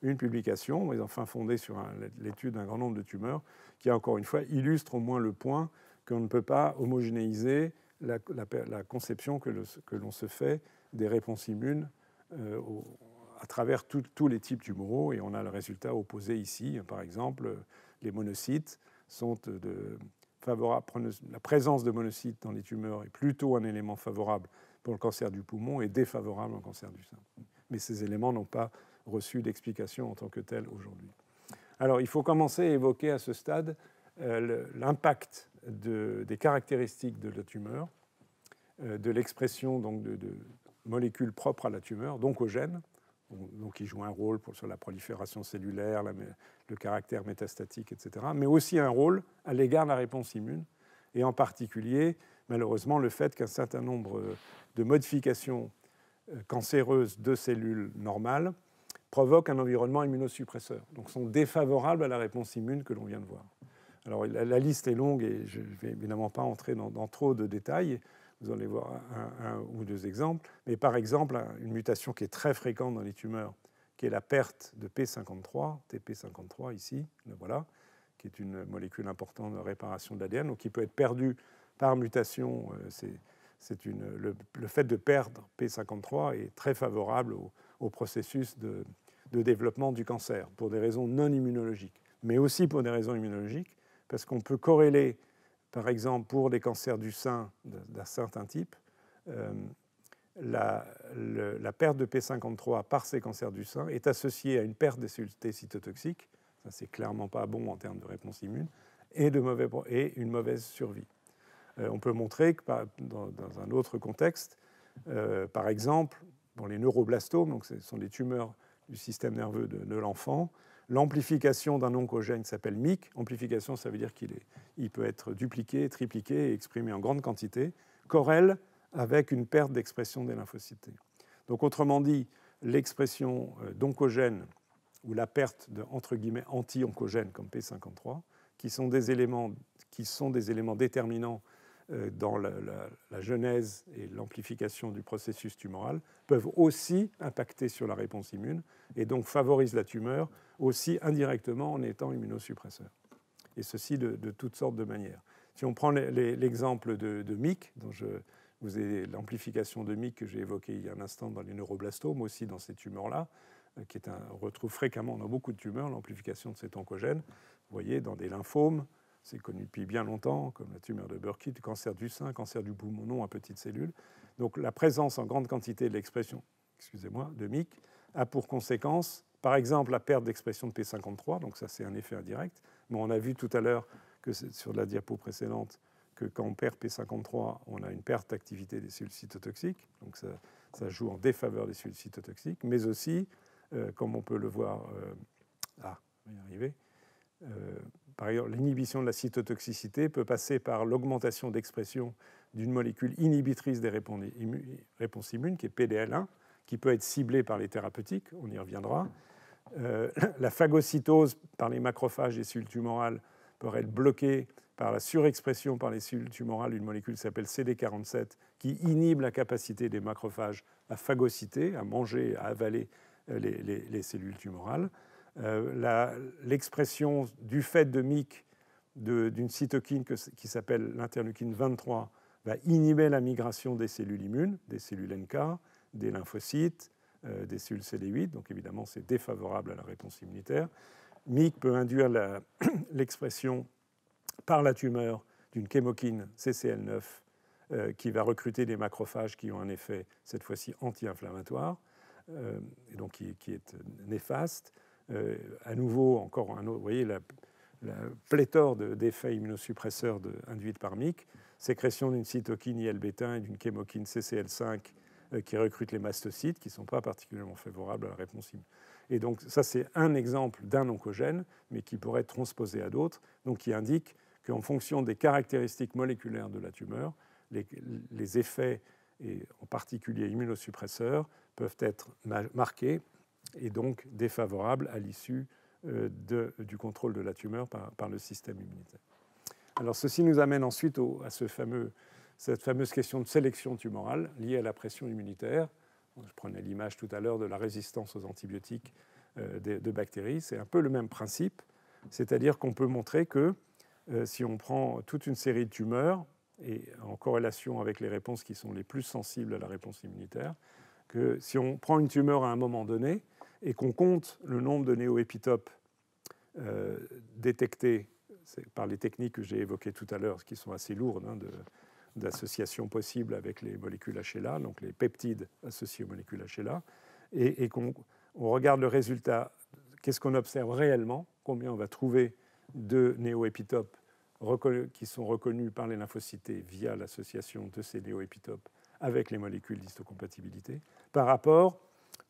Speaker 1: une publication, mais enfin fondée sur l'étude d'un grand nombre de tumeurs, qui, encore une fois, illustre au moins le point qu'on ne peut pas homogénéiser la conception que l'on se fait des réponses immunes à travers tous les types tumoraux, et on a le résultat opposé ici. Par exemple, les monocytes sont favorables. La présence de monocytes dans les tumeurs est plutôt un élément favorable pour le cancer du poumon et défavorable au cancer du sein. Mais ces éléments n'ont pas reçu d'explication en tant que tels aujourd'hui. Alors, il faut commencer à évoquer à ce stade l'impact des caractéristiques de la tumeur, de l'expression donc, de molécules propres à la tumeur, d'oncogènes, donc qui jouent un rôle sur la prolifération cellulaire, le caractère métastatique, etc., mais aussi un rôle à l'égard de la réponse immune, et en particulier, malheureusement, le fait qu'un certain nombre de modifications cancéreuses de cellules normales provoquent un environnement immunosuppresseur, donc sont défavorables à la réponse immune que l'on vient de voir. Alors la liste est longue et je ne vais évidemment pas entrer dans trop de détails, vous allez voir un ou deux exemples, mais par exemple une mutation qui est très fréquente dans les tumeurs, qui est la perte de P53, TP53 ici, le voilà, qui est une molécule importante de réparation de l'ADN, donc qui peut être perdue par mutation. Le fait de perdre P53 est très favorable au processus de développement du cancer, pour des raisons non immunologiques, mais aussi pour des raisons immunologiques, parce qu'on peut corréler, par exemple, pour des cancers du sein d'un certain type, la perte de P53 par ces cancers du sein est associée à une perte des cellules T cytotoxiques, ça c'est clairement pas bon en termes de réponse immune, et une mauvaise survie. On peut montrer que dans un autre contexte, par exemple, dans les neuroblastomes, donc ce sont les tumeurs du système nerveux de l'enfant, l'amplification d'un oncogène qui s'appelle MYC, amplification ça veut dire qu'il peut être dupliqué, tripliqué et exprimé en grande quantité, corrèle avec une perte d'expression des lymphocytes. Donc autrement dit, l'expression d'oncogènes ou la perte de entre guillemets anti-oncogènes comme P53, qui sont des éléments déterminants dans la genèse et l'amplification du processus tumoral, peuvent aussi impacter sur la réponse immune et donc favorisent la tumeur aussi indirectement en étant immunosuppresseur. Et ceci de toutes sortes de manières. Si on prend l'exemple de MYC, dont vous avez l'amplification de MYC que j'ai évoquée il y a un instant dans les neuroblastomes, aussi dans ces tumeurs-là, on retrouve fréquemment dans beaucoup de tumeurs l'amplification de cet oncogène. Vous voyez, dans des lymphomes, c'est connu depuis bien longtemps, comme la tumeur de Burkitt, cancer du sein, cancer du poumon non à petites cellules. Donc la présence en grande quantité de l'expression, de MYC, a pour conséquence, par exemple, la perte d'expression de P53, donc ça c'est un effet indirect, mais on a vu tout à l'heure que sur la diapo précédente que quand on perd P53, on a une perte d'activité des cellules cytotoxiques, donc ça joue en défaveur des cellules cytotoxiques, mais aussi, comme on peut le voir, on va y arriver, par ailleurs, l'inhibition de la cytotoxicité peut passer par l'augmentation d'expression d'une molécule inhibitrice des réponses immunes, qui est PDL1, qui peut être ciblée par les thérapeutiques, on y reviendra. La phagocytose par les macrophages des cellules tumorales peut être bloquée par la surexpression par les cellules tumorales d'une molécule qui s'appelle CD47, qui inhibe la capacité des macrophages à phagocyter, à manger, à avaler les cellules tumorales. L'expression du fait de MYC d'une cytokine qui s'appelle l'interleukine 23 va inhiber la migration des cellules immunes, des cellules NK, des lymphocytes, des cellules CD8, donc évidemment c'est défavorable à la réponse immunitaire. MYC peut induire l'expression par la tumeur d'une chémokine CCL9 qui va recruter des macrophages qui ont un effet cette fois-ci anti-inflammatoire, et donc qui est néfaste. À nouveau, vous voyez la pléthore d'effets immunosuppresseurs induits par MYC, sécrétion d'une cytokine IL-bêta et d'une chémokine CCL5 qui recrutent les mastocytes, qui ne sont pas particulièrement favorables à la réponse immune. Et donc ça, c'est un exemple d'un oncogène, mais qui pourrait être transposé à d'autres, donc qui indique qu'en fonction des caractéristiques moléculaires de la tumeur, les effets, et en particulier immunosuppresseurs, peuvent être marqués et donc défavorables à l'issue du contrôle de la tumeur par le système immunitaire. Alors ceci nous amène ensuite à cette fameuse question de sélection tumorale liée à la pression immunitaire. Je prenais l'image tout à l'heure de la résistance aux antibiotiques de bactéries. C'est un peu le même principe, c'est-à-dire qu'on peut montrer que si on prend toute une série de tumeurs, et en corrélation avec les réponses qui sont les plus sensibles à la réponse immunitaire, que si on prend une tumeur à un moment donné et qu'on compte le nombre de néoépitopes détectés par les techniques que j'ai évoquées tout à l'heure, qui sont assez lourdes d'associations possibles avec les molécules HLA, donc les peptides associés aux molécules HLA, et qu'on regarde le résultat, qu'est-ce qu'on observe réellement, combien on va trouver de néoépitopes qui sont reconnus par les lymphocytes via l'association de ces néoépitopes avec les molécules d'histocompatibilité, par rapport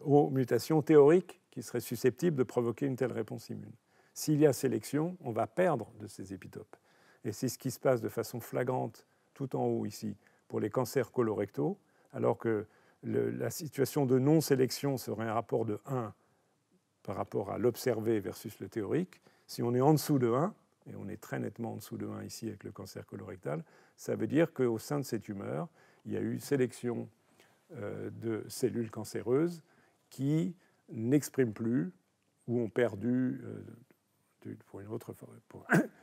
Speaker 1: aux mutations théoriques qui seraient susceptibles de provoquer une telle réponse immune. S'il y a sélection, on va perdre de ces épitopes. Et c'est ce qui se passe de façon flagrante tout en haut ici pour les cancers colorectaux, alors que la situation de non-sélection serait un rapport de 1 par rapport à l'observé versus le théorique. Si on est en dessous de 1, et on est très nettement en dessous de 1 ici avec le cancer colorectal, ça veut dire qu'au sein de ces tumeurs, il y a eu sélection de cellules cancéreuses qui n'expriment plus ou ont perdu,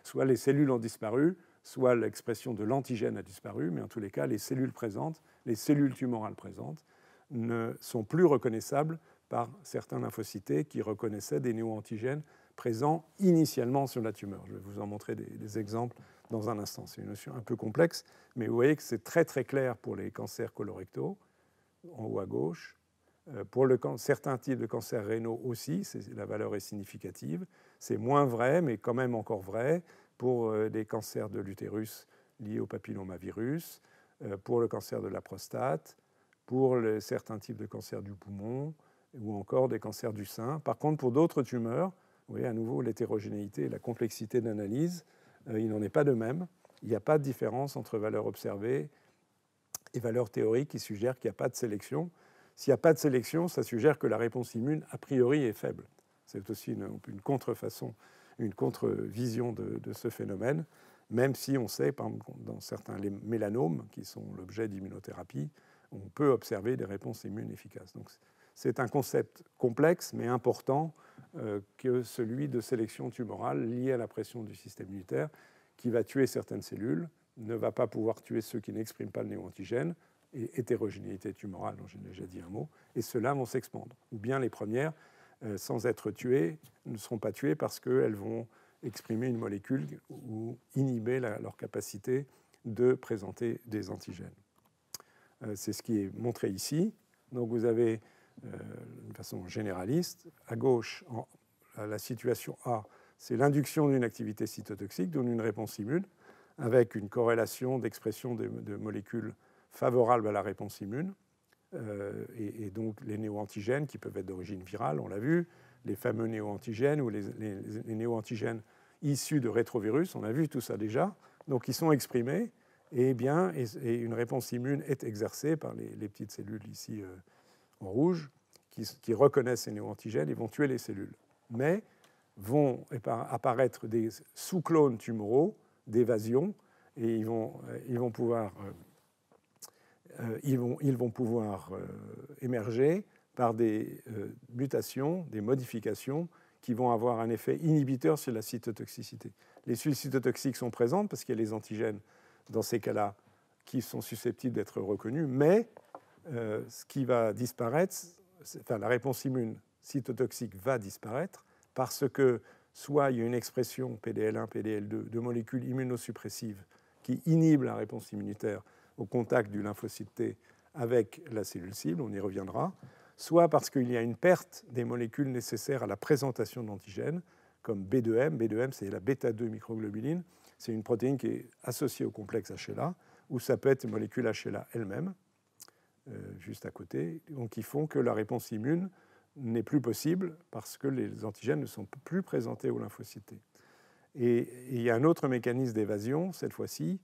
Speaker 1: soit les cellules ont disparu, soit l'expression de l'antigène a disparu, mais en tous les cas, les cellules présentes, les cellules tumorales présentes, ne sont plus reconnaissables par certains lymphocytes qui reconnaissaient des néoantigènes présents initialement sur la tumeur. Je vais vous en montrer des exemples dans un instant. C'est une notion un peu complexe, mais vous voyez que c'est très très clair pour les cancers colorectaux, en haut à gauche. Pour certains types de cancers rénaux aussi, la valeur est significative. C'est moins vrai, mais quand même encore vrai, pour les cancers de l'utérus liés au papillomavirus, pour le cancer de la prostate, pour certains types de cancers du poumon ou encore des cancers du sein. Par contre, pour d'autres tumeurs, vous voyez à nouveau l'hétérogénéité et la complexité d'analyse, il n'en est pas de même. Il n'y a pas de différence entre valeurs observées et valeurs théoriques qui suggèrent qu'il n'y a pas de sélection. S'il n'y a pas de sélection, ça suggère que la réponse immune, a priori, est faible. C'est aussi une contrefaçon, une contre-vision de ce phénomène, même si on sait, par exemple, dans certains mélanomes, qui sont l'objet d'immunothérapie, on peut observer des réponses immunes efficaces. Donc, c'est un concept complexe, mais important, que celui de sélection tumorale liée à la pression du système immunitaire, qui va tuer certaines cellules, ne va pas pouvoir tuer ceux qui n'expriment pas le néoantigène, et hétérogénéité tumorale, dont j'ai déjà dit un mot, et ceux-là vont s'expandre. Ou bien les premières, sans être tuées, ne seront pas tuées parce qu'elles vont exprimer une molécule ou inhiber leur capacité de présenter des antigènes. C'est ce qui est montré ici. Donc vous avez, de façon généraliste, à gauche, la situation A, c'est l'induction d'une activité cytotoxique, donne une réponse immune, avec une corrélation d'expression de molécules favorables à la réponse immune, et donc les néoantigènes qui peuvent être d'origine virale, on l'a vu, les fameux néoantigènes ou les néoantigènes issus de rétrovirus, on a vu tout ça déjà, donc ils sont exprimés, et une réponse immune est exercée par les petites cellules ici en rouge, qui reconnaissent ces néoantigènes et vont tuer les cellules. Mais vont apparaître des sous-clones tumoraux d'évasion, et ils vont pouvoir émerger par des mutations, des modifications qui vont avoir un effet inhibiteur sur la cytotoxicité. Les cellules cytotoxiques sont présentes parce qu'il y a les antigènes dans ces cas-là qui sont susceptibles d'être reconnus, mais ce qui va disparaître, la réponse immune cytotoxique va disparaître parce que soit il y a une expression PDL1, PDL2 de molécules immunosuppressives qui inhibent la réponse immunitaire au contact du lymphocyte T avec la cellule cible, on y reviendra, soit parce qu'il y a une perte des molécules nécessaires à la présentation d'antigènes, comme B2M. B2M, c'est la bêta-2 microglobuline. C'est une protéine qui est associée au complexe HLA, ou ça peut être une molécule HLA elle-même, juste à côté, donc qui font que la réponse immune n'est plus possible parce que les antigènes ne sont plus présentés au lymphocyte T. Et il y a un autre mécanisme d'évasion, cette fois-ci,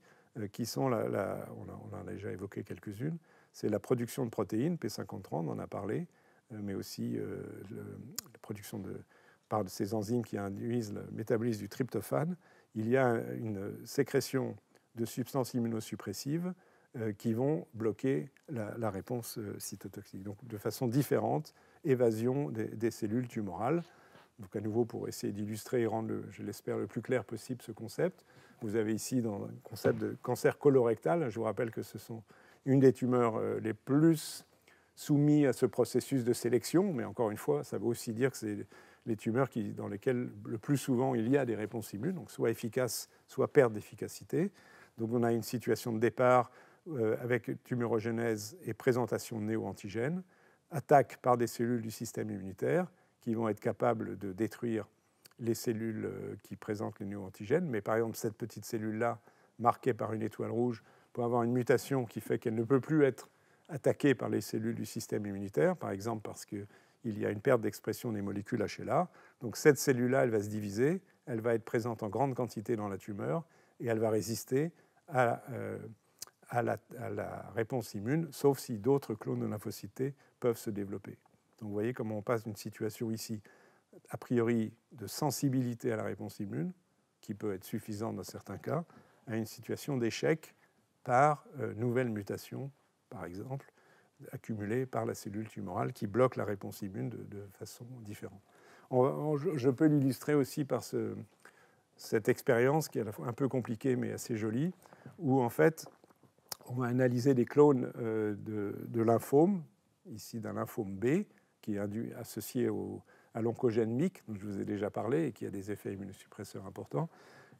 Speaker 1: qui sont, on en a déjà évoqué quelques-unes, c'est la production de protéines, P53, on en a parlé, mais aussi la production par ces enzymes qui induisent le métabolisme du tryptophane, il y a une sécrétion de substances immunosuppressives qui vont bloquer la réponse cytotoxique. Donc, de façon différente, évasion des cellules tumorales. Donc, à nouveau, pour essayer d'illustrer et rendre, je l'espère, le plus clair possible ce concept, vous avez ici dans le concept de cancer colorectal. Je vous rappelle que ce sont une des tumeurs les plus soumises à ce processus de sélection, mais encore une fois, ça veut aussi dire que c'est les tumeurs dans lesquelles le plus souvent il y a des réponses immunes, donc soit efficaces, soit perte d'efficacité. Donc on a une situation de départ avec tumorogénèse et présentation de néo-antigènes, attaque par des cellules du système immunitaire qui vont être capables de détruire les cellules qui présentent les néo-antigènes. Mais par exemple, cette petite cellule-là, marquée par une étoile rouge, peut avoir une mutation qui fait qu'elle ne peut plus être attaquée par les cellules du système immunitaire, par exemple parce qu'il y a une perte d'expression des molécules HLA. Donc cette cellule-là, elle va se diviser, elle va être présente en grande quantité dans la tumeur et elle va résister à la réponse immune, sauf si d'autres clones de lymphocytes T peuvent se développer. Donc vous voyez comment on passe d'une situation ici, a priori, de sensibilité à la réponse immune, qui peut être suffisante dans certains cas, à une situation d'échec par nouvelle mutation, par exemple, accumulée par la cellule tumorale qui bloque la réponse immune de façon différente. Je peux l'illustrer aussi par cette expérience qui est à la fois un peu compliquée mais assez jolie, où en fait, on va analyser des clones de lymphome, ici d'un lymphome B, qui est associé à l'oncogène MYC, dont je vous ai déjà parlé, et qui a des effets immunosuppresseurs importants.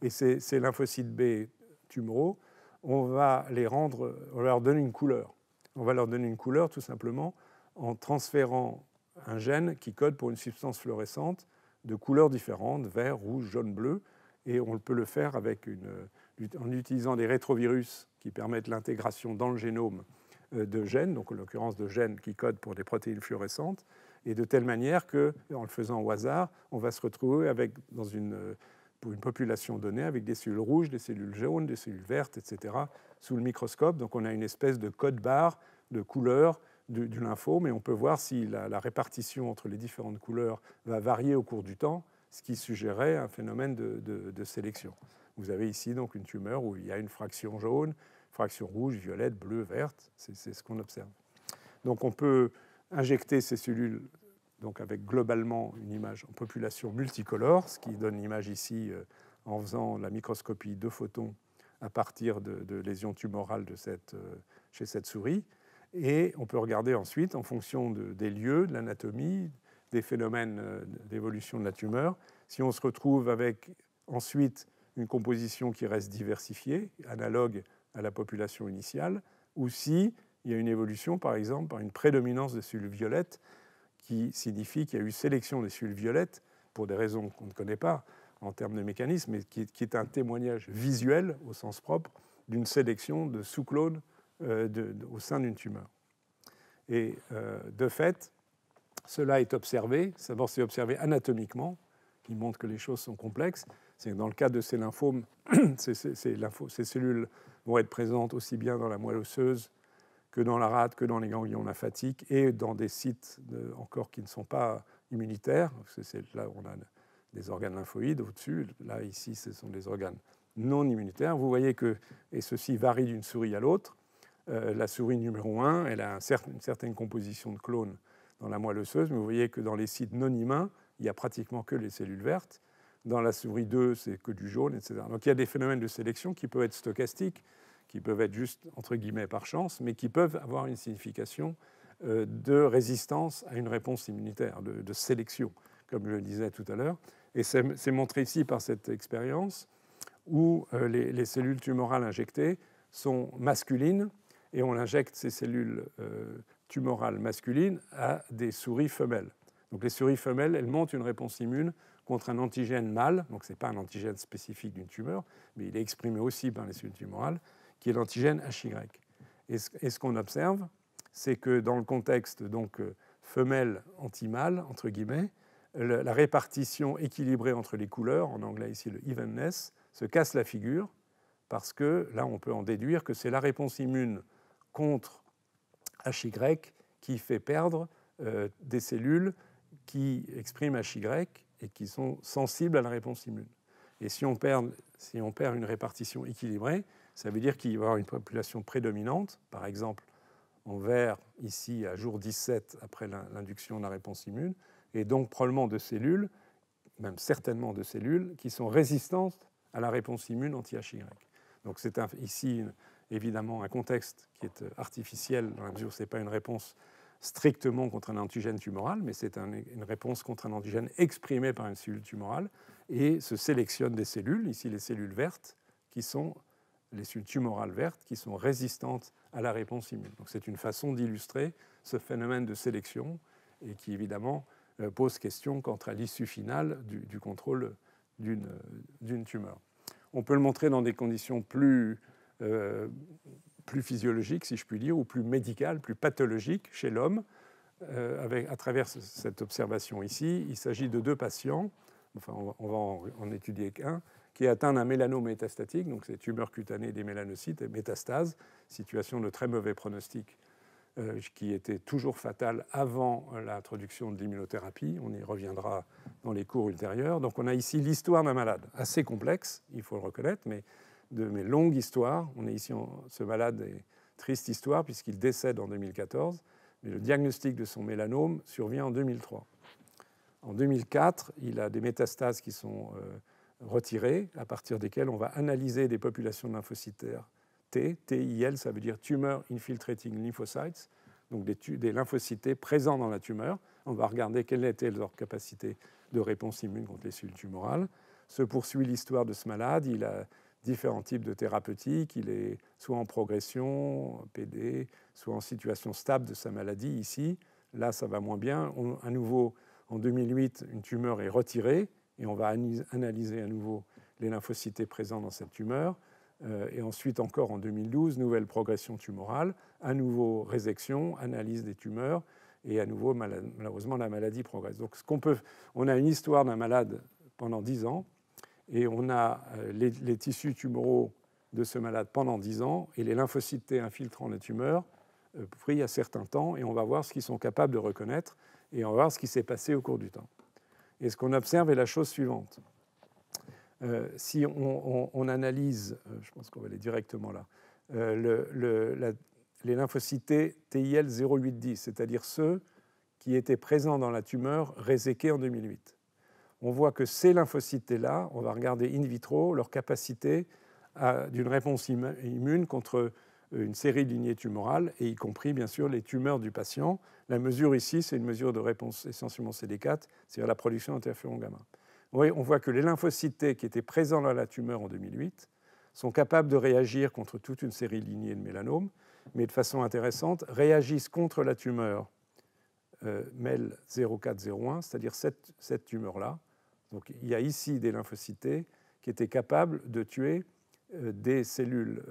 Speaker 1: Et ces lymphocytes B tumoraux, on va leur donner une couleur. On va leur donner une couleur tout simplement en transférant un gène qui code pour une substance fluorescente de couleurs différentes, vert, rouge, jaune, bleu, et on peut le faire en utilisant des rétrovirus qui permettent l'intégration dans le génome de gènes, donc en l'occurrence de gènes qui codent pour des protéines fluorescentes, et de telle manière qu'en le faisant au hasard, on va se retrouver pour une population donnée avec des cellules rouges, des cellules jaunes, des cellules vertes, etc., sous le microscope. Donc on a une espèce de code-barre de couleurs du lymphome, et on peut voir si la répartition entre les différentes couleurs va varier au cours du temps, ce qui suggérerait un phénomène de sélection. Vous avez ici donc une tumeur où il y a une fraction jaune, fraction rouge, violette, bleue, verte. C'est ce qu'on observe. Donc on peut injecter ces cellules donc avec globalement une image en population multicolore, ce qui donne l'image ici en faisant la microscopie de photons à partir de lésions tumorales chez cette souris. Et on peut regarder ensuite, en fonction des lieux, de l'anatomie, des phénomènes d'évolution de la tumeur, si on se retrouve avec ensuite une composition qui reste diversifiée, analogue à la population initiale, ou si il y a une évolution, par exemple, par une prédominance de cellules violettes, qui signifie qu'il y a eu sélection des cellules violettes, pour des raisons qu'on ne connaît pas en termes de mécanisme, mais qui est un témoignage visuel, au sens propre, d'une sélection de sous-clones au sein d'une tumeur. Et de fait, cela est observé, d'abord c'est observé anatomiquement, qui montre que les choses sont complexes. C'est que dans le cas de ces lymphomes, ces cellules vont être présentes aussi bien dans la moelle osseuse que dans la rate, que dans les ganglions lymphatiques et dans des sites encore qui ne sont pas immunitaires. Là, on a des organes lymphoïdes au-dessus. Là, ici, ce sont des organes non immunitaires. Vous voyez que, et ceci varie d'une souris à l'autre, la souris numéro 1, elle a une certaine composition de clones dans la moelle osseuse, mais vous voyez que dans les sites non humains, il n'y a pratiquement que les cellules vertes. Dans la souris 2, c'est que du jaune, etc. Donc il y a des phénomènes de sélection qui peuvent être stochastiques, qui peuvent être juste, entre guillemets, par chance, mais qui peuvent avoir une signification de résistance à une réponse immunitaire, de sélection, comme je le disais tout à l'heure. Et c'est montré ici par cette expérience où les cellules tumorales injectées sont masculines, et on injecte ces cellules tumorales masculines à des souris femelles. Donc les souris femelles, elles montent une réponse immune contre un antigène mâle, donc ce n'est pas un antigène spécifique d'une tumeur, mais il est exprimé aussi par les cellules tumorales, qui est l'antigène HY. Et ce qu'on observe, c'est que dans le contexte donc femelle anti-mâle, entre guillemets, la répartition équilibrée entre les couleurs, en anglais ici le evenness, se casse la figure, parce que là on peut en déduire que c'est la réponse immune contre HY qui fait perdre des cellules qui expriment HY et qui sont sensibles à la réponse immune. Et si on perd une répartition équilibrée, ça veut dire qu'il va y avoir une population prédominante, par exemple en vert ici à jour 17 après l'induction de la réponse immune, et donc probablement de cellules, même certainement de cellules, qui sont résistantes à la réponse immune anti-HY. Donc c'est ici évidemment un contexte qui est artificiel, dans la mesure où ce n'est pas une réponse strictement contre un antigène tumoral, mais c'est une réponse contre un antigène exprimé par une cellule tumorale, et se sélectionne des cellules, ici les cellules vertes, qui sont les cellules tumorales vertes, qui sont résistantes à la réponse immune. Donc c'est une façon d'illustrer ce phénomène de sélection, et qui évidemment pose question quant à l'issue finale du contrôle d'une tumeur. On peut le montrer dans des conditions plus physiologiques, si je puis dire, ou plus médicales, plus pathologiques chez l'homme, à travers cette observation ici. Il s'agit de 2 patients, enfin on va en étudier qu'un, qui est atteint d'un mélanome métastatique, donc c'est tumeurs cutanées des mélanocytes et métastases, situation de très mauvais pronostic qui était toujours fatale avant l'introduction de l'immunothérapie. On y reviendra dans les cours ultérieurs. Donc on a ici l'histoire d'un malade, assez complexe, il faut le reconnaître, mais longue histoire. On est ici, ce malade est triste histoire puisqu'il décède en 2014, mais le diagnostic de son mélanome survient en 2003. En 2004, il a des métastases qui sont retirées, à partir desquelles on va analyser des populations de lymphocytaires T, TIL, ça veut dire Tumor Infiltrating Lymphocytes, donc des lymphocytes présents dans la tumeur. On va regarder quelle était leur capacité de réponse immune contre les cellules tumorales. Se poursuit l'histoire de ce malade. Il a différents types de thérapeutiques. Il est soit en progression, PD, soit en situation stable de sa maladie ici. Là, ça va moins bien. À nouveau, en 2008, une tumeur est retirée et on va analyser à nouveau les lymphocytes présents dans cette tumeur. Et ensuite, encore en 2012, nouvelle progression tumorale, à nouveau résection, analyse des tumeurs, et à nouveau, malheureusement, la maladie progresse. Donc, on a une histoire d'un malade pendant 10 ans, et on a les tissus tumoraux de ce malade pendant 10 ans, et les lymphocytes T infiltrant les tumeurs pris à certains temps, et on va voir ce qu'ils sont capables de reconnaître, et on va voir ce qui s'est passé au cours du temps. Et ce qu'on observe est la chose suivante. Si on analyse, je pense qu'on va aller directement là, les lymphocytes TIL 0810, c'est-à-dire ceux qui étaient présents dans la tumeur réséquée en 2008. On voit que ces lymphocytes-là, on va regarder in vitro leur capacité d'une réponse immune contre une série de lignées tumorales, et y compris bien sûr les tumeurs du patient. La mesure ici, c'est une mesure de réponse essentiellement CD4, c'est-à-dire la production d'interféron gamma. Oui, on voit que les lymphocytes T qui étaient présents dans la tumeur en 2008 sont capables de réagir contre toute une série de lignées de mélanome, mais de façon intéressante, réagissent contre la tumeur MEL 0401, c'est-à-dire cette tumeur-là. Donc il y a ici des lymphocytes T qui étaient capables de tuer des cellules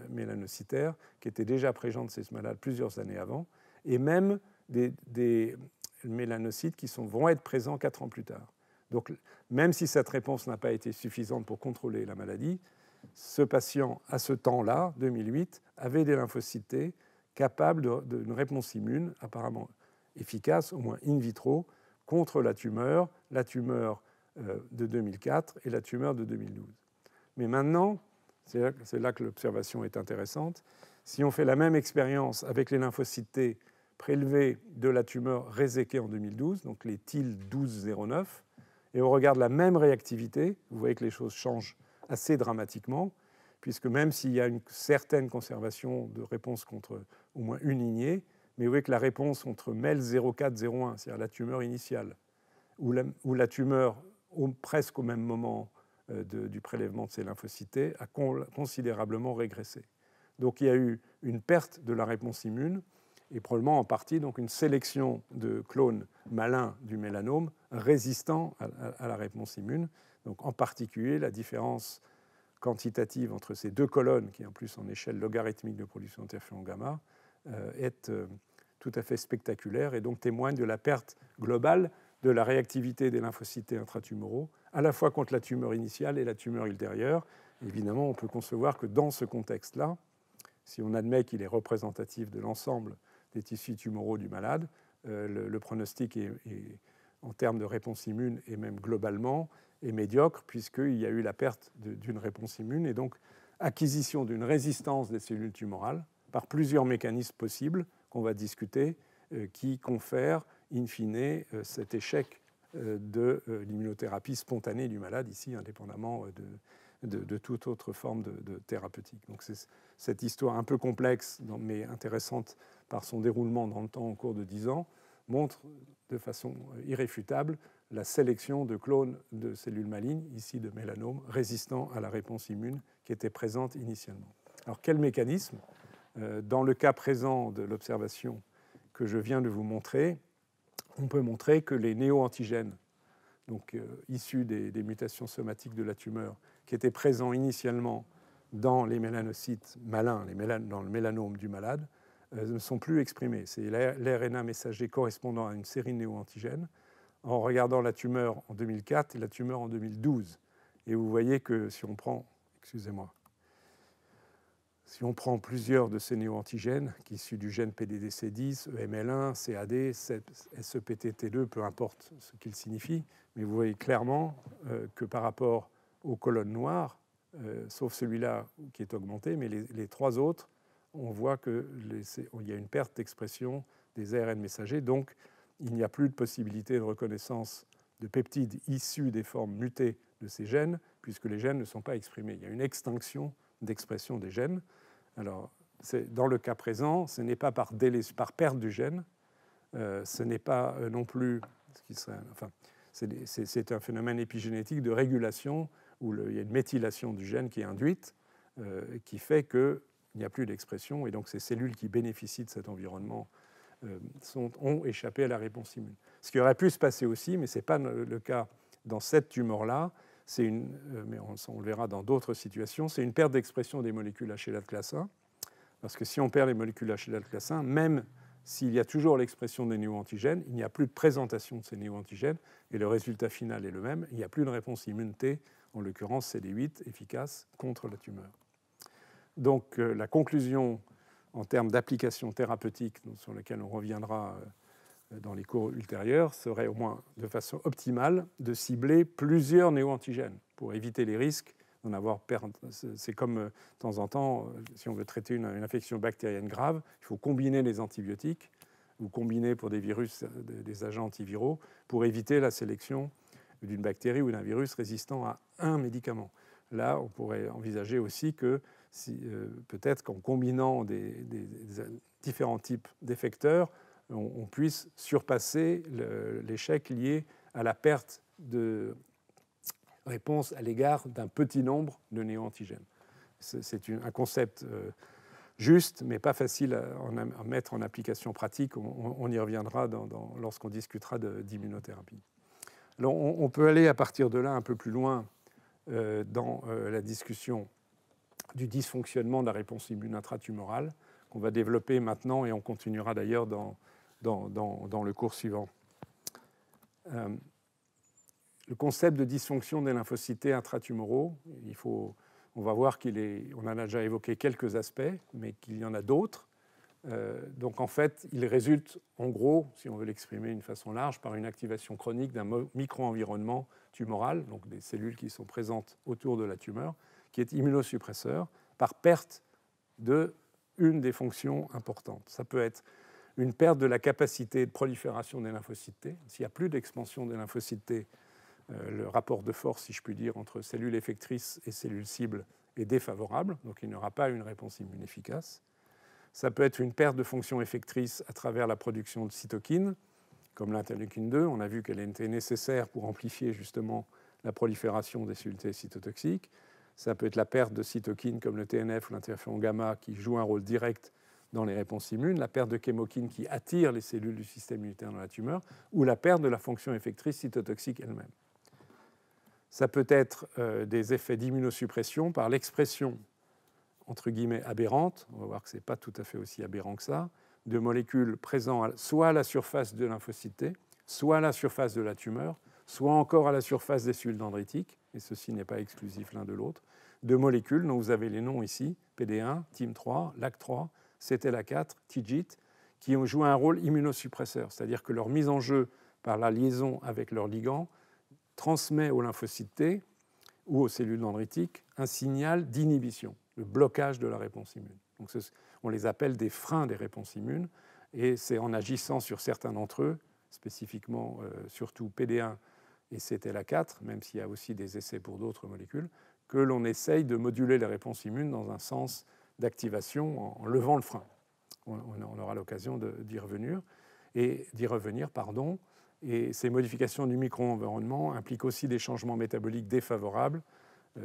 Speaker 1: mélanocytaires qui étaient déjà présentes chez ce malade plusieurs années avant, et même des mélanocytes qui vont être présents 4 ans plus tard. Donc, même si cette réponse n'a pas été suffisante pour contrôler la maladie, ce patient, à ce temps-là, 2008, avait des lymphocytes T capables d'une réponse immune apparemment efficace, au moins in vitro, contre la tumeur de 2004 et la tumeur de 2012. Mais maintenant, c'est là que l'observation est intéressante, si on fait la même expérience avec les lymphocytes T prélevés de la tumeur réséquée en 2012, donc les TIL 1209, et on regarde la même réactivité, vous voyez que les choses changent assez dramatiquement, puisque même s'il y a une certaine conservation de réponse contre au moins une lignée, mais vous voyez que la réponse contre MEL 0401, c'est-à-dire la tumeur initiale, ou la tumeur presque au même moment du prélèvement de ces lymphocytes, a considérablement régressé. Donc il y a eu une perte de la réponse immune, et probablement en partie donc une sélection de clones malins du mélanome résistants à la réponse immune. Donc en particulier, la différence quantitative entre ces 2 colonnes, qui en plus en échelle logarithmique de production d'interféron gamma, est tout à fait spectaculaire et donc témoigne de la perte globale de la réactivité des lymphocytes intratumoraux, à la fois contre la tumeur initiale et la tumeur ultérieure. Évidemment, on peut concevoir que dans ce contexte-là, si on admet qu'il est représentatif de l'ensemble des tissus tumoraux du malade, le pronostic est en termes de réponse immune et même globalement, est médiocre, puisqu'il y a eu la perte d'une réponse immune et donc acquisition d'une résistance des cellules tumorales par plusieurs mécanismes possibles qu'on va discuter, qui confèrent in fine cet échec de l'immunothérapie spontanée du malade, ici indépendamment de toute autre forme de thérapeutique. Donc c'est cette histoire un peu complexe, mais intéressante par son déroulement dans le temps au cours de 10 ans, montre de façon irréfutable la sélection de clones de cellules malignes, ici de mélanome, résistants à la réponse immune qui était présente initialement. Alors quel mécanisme ? Dans le cas présent de l'observation que je viens de vous montrer, on peut montrer que les néo-antigènes, donc issus des mutations somatiques de la tumeur, qui étaient présents initialement dans les mélanocytes malins, dans le mélanome du malade, ne sont plus exprimés. C'est l'RNA messager correspondant à une série de néo-antigènes, en regardant la tumeur en 2004 et la tumeur en 2012. Et vous voyez que si on prend, si on prend plusieurs de ces néo-antigènes, issus du gène PDDC10, EML1, CAD, SEPTT2, peu importe ce qu'ils signifient, mais vous voyez clairement que par rapport aux colonnes noires, sauf celui-là qui est augmenté, mais les trois autres, on voit qu'il y a une perte d'expression des ARN messagers, donc il n'y a plus de possibilité de reconnaissance de peptides issus des formes mutées de ces gènes, puisque les gènes ne sont pas exprimés. Il y a une extinction d'expression des gènes. Alors, dans le cas présent, ce n'est pas par perte du gène, ce n'est pas non plus... c'est un phénomène épigénétique de régulation où il y a une méthylation du gène qui est induite, qui fait qu'il n'y a plus d'expression, et donc ces cellules qui bénéficient de cet environnement ont échappé à la réponse immune. Ce qui aurait pu se passer aussi, mais ce n'est pas le cas dans cette tumeur-là, mais on le verra dans d'autres situations, c'est une perte d'expression des molécules HLA de classe 1, parce que si on perd les molécules HLA de classe 1, même s'il y a toujours l'expression des néo-antigènes, il n'y a plus de présentation de ces néo-antigènes, et le résultat final est le même, il n'y a plus de réponse immunité, en l'occurrence CD8, efficace contre la tumeur. Donc la conclusion en termes d'application thérapeutique, sur laquelle on reviendra dans les cours ultérieurs, serait au moins de façon optimale de cibler plusieurs néo-antigènes pour éviter les risques d'en avoir perdu. C'est comme de temps en temps, si on veut traiter une infection bactérienne grave, il faut combiner les antibiotiques ou combiner pour des virus des agents antiviraux pour éviter la sélection d'une bactérie ou d'un virus résistant à un médicament. Là, on pourrait envisager aussi que peut-être qu'en combinant des différents types d'effecteurs, on puisse surpasser l'échec lié à la perte de réponse à l'égard d'un petit nombre de néo-antigènes. C'est un concept juste, mais pas facile à mettre en application pratique. On y reviendra lorsqu'on discutera d'immunothérapie. Alors, on peut aller à partir de là un peu plus loin dans la discussion du dysfonctionnement de la réponse immune intratumorale qu'on va développer maintenant, et on continuera d'ailleurs dans le cours suivant. Le concept de dysfonction des lymphocytes intratumoraux, on va voir on en a déjà évoqué quelques aspects, mais qu'il y en a d'autres. Donc en fait, il résulte en gros, si on veut l'exprimer d'une façon large, par une activation chronique d'un micro-environnement tumoral, donc des cellules qui sont présentes autour de la tumeur, qui est immunosuppresseur, par perte d'une des fonctions importantes. Ça peut être une perte de la capacité de prolifération des lymphocytes T. S'il n'y a plus d'expansion des lymphocytes T, le rapport de force, si je puis dire, entre cellules effectrices et cellules cibles est défavorable, donc il n'y aura pas une réponse immune efficace. Ça peut être une perte de fonction effectrice à travers la production de cytokines, comme l'interleukine 2. On a vu qu'elle était nécessaire pour amplifier justement la prolifération des cellules T cytotoxiques. Ça peut être la perte de cytokines comme le TNF ou l'interféron gamma qui jouent un rôle direct dans les réponses immunes, la perte de chémokines qui attire les cellules du système immunitaire dans la tumeur, ou la perte de la fonction effectrice cytotoxique elle-même. Ça peut être des effets d'immunosuppression par l'expression, entre guillemets, aberrante, on va voir que ce n'est pas tout à fait aussi aberrant que ça, de molécules présentes soit à la surface de lymphocytes T, soit à la surface de la tumeur, soit encore à la surface des cellules dendritiques, et ceci n'est pas exclusif l'un de l'autre, de molécules dont vous avez les noms ici, PD1, TIM3, LAC3, CTLA4, TIGIT, qui ont joué un rôle immunosuppresseur, c'est-à-dire que leur mise en jeu par la liaison avec leur ligand, transmet aux lymphocytes T ou aux cellules dendritiques un signal d'inhibition, de blocage de la réponse immune. Donc, on les appelle des freins des réponses immunes, et c'est en agissant sur certains d'entre eux, spécifiquement surtout PD1 et CTLA4, même s'il y a aussi des essais pour d'autres molécules, que l'on essaye de moduler les réponses immunes dans un sens d'activation en levant le frein. On aura l'occasion d'y revenir. Et ces modifications du micro-environnement impliquent aussi des changements métaboliques défavorables,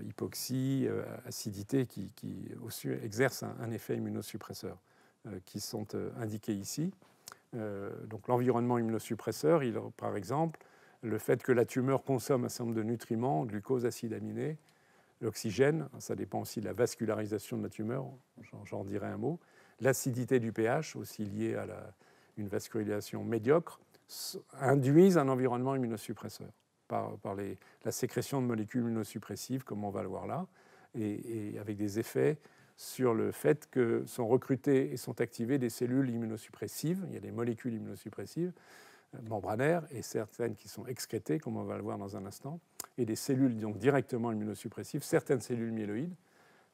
Speaker 1: hypoxie, acidité, qui aussi exercent un effet immunosuppresseur, qui sont indiqués ici. Donc l'environnement immunosuppresseur, par exemple, le fait que la tumeur consomme un certain nombre de nutriments, glucose, acides aminés, l'oxygène, ça dépend aussi de la vascularisation de la tumeur, j'en dirai un mot, l'acidité du pH, aussi liée à une vascularisation médiocre, induisent un environnement immunosuppresseur par la sécrétion de molécules immunosuppressives, comme on va le voir là, et avec des effets sur le fait que sont recrutées et sont activées des cellules immunosuppressives. Il y a des molécules immunosuppressives membranaires et certaines qui sont excrétées, comme on va le voir dans un instant, et des cellules donc directement immunosuppressives, certaines cellules myéloïdes,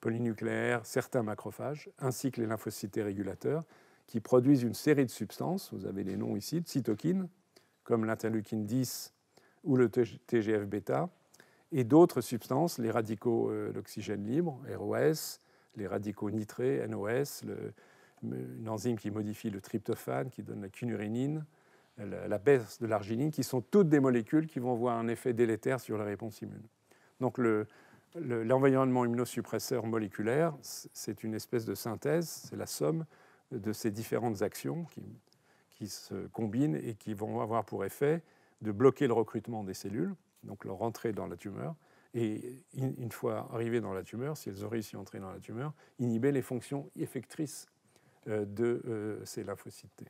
Speaker 1: polynucléaires, certains macrophages, ainsi que les lymphocytes régulateurs, qui produisent une série de substances, vous avez les noms ici, de cytokines, comme l'interleukine 10 ou le TGF-bêta, et d'autres substances, les radicaux d'oxygène libre, ROS, les radicaux nitrés, NOS, une enzyme qui modifie le tryptophane, qui donne la kynurénine, la baisse de l'arginine, qui sont toutes des molécules qui vont avoir un effet délétère sur la réponse immune. Donc l'environnement immunosuppresseur moléculaire, c'est une espèce de synthèse, c'est la somme de ces différentes actions qui se combinent et qui vont avoir pour effet de bloquer le recrutement des cellules, donc leur entrée dans la tumeur, et une fois arrivées dans la tumeur, si elles ont réussi à entrer dans la tumeur, inhiber les fonctions effectrices de ces lymphocytes T.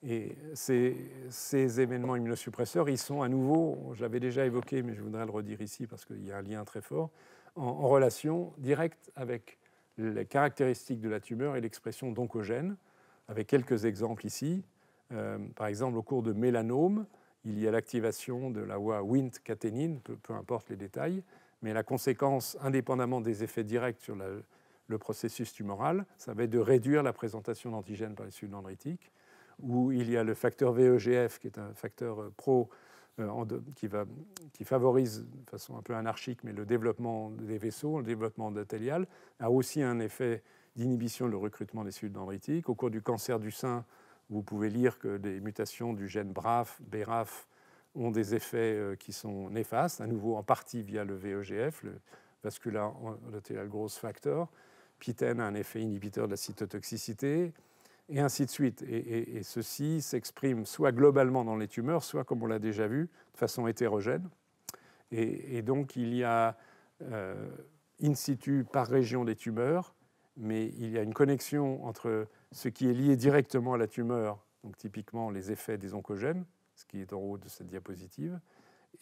Speaker 1: Et ces événements immunosuppresseurs, ils sont à nouveau, je l'avais déjà évoqué, mais je voudrais le redire ici parce qu'il y a un lien très fort, en relation directe avec les caractéristiques de la tumeur et l'expression d'oncogènes, avec quelques exemples ici. Par exemple, au cours de mélanome, il y a l'activation de la voie Wnt-caténine, peu importe les détails, mais la conséquence, indépendamment des effets directs sur le processus tumoral, ça va être de réduire la présentation d'antigènes par les cellules dendritiques, où il y a le facteur VEGF, qui est un facteur qui favorise de façon un peu anarchique, mais le développement des vaisseaux, le développement endothélial, a aussi un effet d'inhibition du recrutement des cellules dendritiques. Au cours du cancer du sein, vous pouvez lire que des mutations du gène BRAF ont des effets qui sont néfastes, à nouveau en partie via le VEGF, le vascular endothelial growth factor. PTEN a un effet inhibiteur de la cytotoxicité, et ainsi de suite. Et ceci s'exprime soit globalement dans les tumeurs, soit, comme on l'a déjà vu, de façon hétérogène. Et donc, il y a in situ par région des tumeurs, mais il y a une connexion entre ce qui est lié directement à la tumeur, donc typiquement les effets des oncogènes, ce qui est en haut de cette diapositive,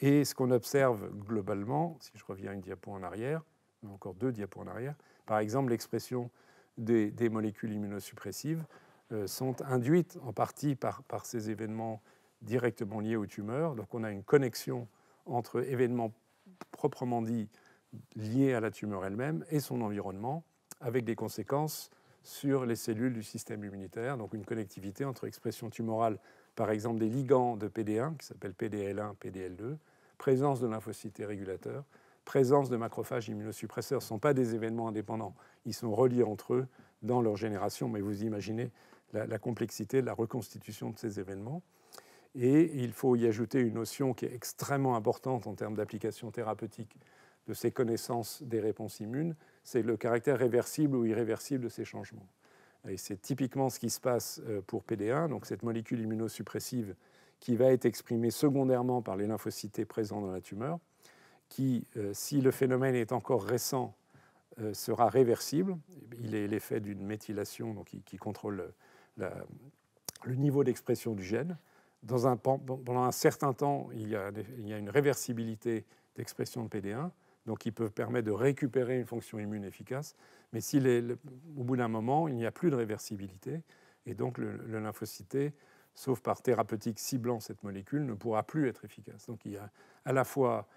Speaker 1: et ce qu'on observe globalement, si je reviens une diapo en arrière, encore deux diapos en arrière, par exemple l'expression des molécules immunosuppressives sont induites en partie par ces événements directement liés aux tumeurs. Donc on a une connexion entre événements proprement dits liés à la tumeur elle-même et son environnement, avec des conséquences sur les cellules du système immunitaire, donc une connectivité entre expression tumorale, par exemple des ligands de PD1, qui s'appellent PDL1, PDL2, présence de lymphocytes régulateurs, présence de macrophages immunosuppresseurs. Ce ne sont pas des événements indépendants, ils sont reliés entre eux dans leur génération, mais vous imaginez la complexité de la reconstitution de ces événements. Et il faut y ajouter une notion qui est extrêmement importante en termes d'application thérapeutique de ces connaissances des réponses immunes, c'est le caractère réversible ou irréversible de ces changements. Et c'est typiquement ce qui se passe pour PD1, donc cette molécule immunosuppressive qui va être exprimée secondairement par les lymphocytes présents dans la tumeur, qui, si le phénomène est encore récent, sera réversible. Il est l'effet d'une méthylation donc qui contrôle le niveau d'expression du gène. Pendant un certain temps, il y a une réversibilité d'expression de PD1, donc qui peut permettre de récupérer une fonction immune efficace. Mais si au bout d'un moment, il n'y a plus de réversibilité, et donc le lymphocyte sauf par thérapeutique ciblant cette molécule, ne pourra plus être efficace. Donc il y a à la fois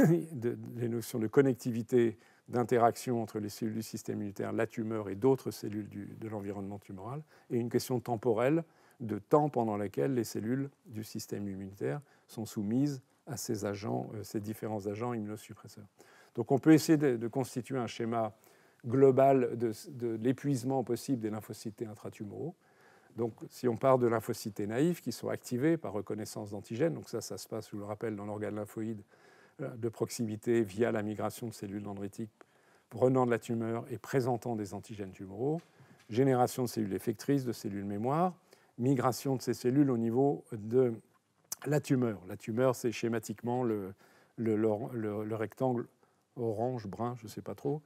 Speaker 1: des notions de connectivité, d'interaction entre les cellules du système immunitaire, la tumeur et d'autres cellules de l'environnement tumoral, et une question temporelle de temps pendant laquelle les cellules du système immunitaire sont soumises à ces agents, ces différents agents immunosuppresseurs. Donc on peut essayer de constituer un schéma global de l'épuisement possible des lymphocytes T intratumoraux. Donc si on part de lymphocytes T naïfs qui sont activés par reconnaissance d'antigènes, donc ça se passe, je vous le rappelle, dans l'organe lymphoïde de proximité via la migration de cellules dendritiques prenant de la tumeur et présentant des antigènes tumoraux, génération de cellules effectrices, de cellules mémoire, migration de ces cellules au niveau de la tumeur. La tumeur, c'est schématiquement le rectangle orange, brun, je ne sais pas trop,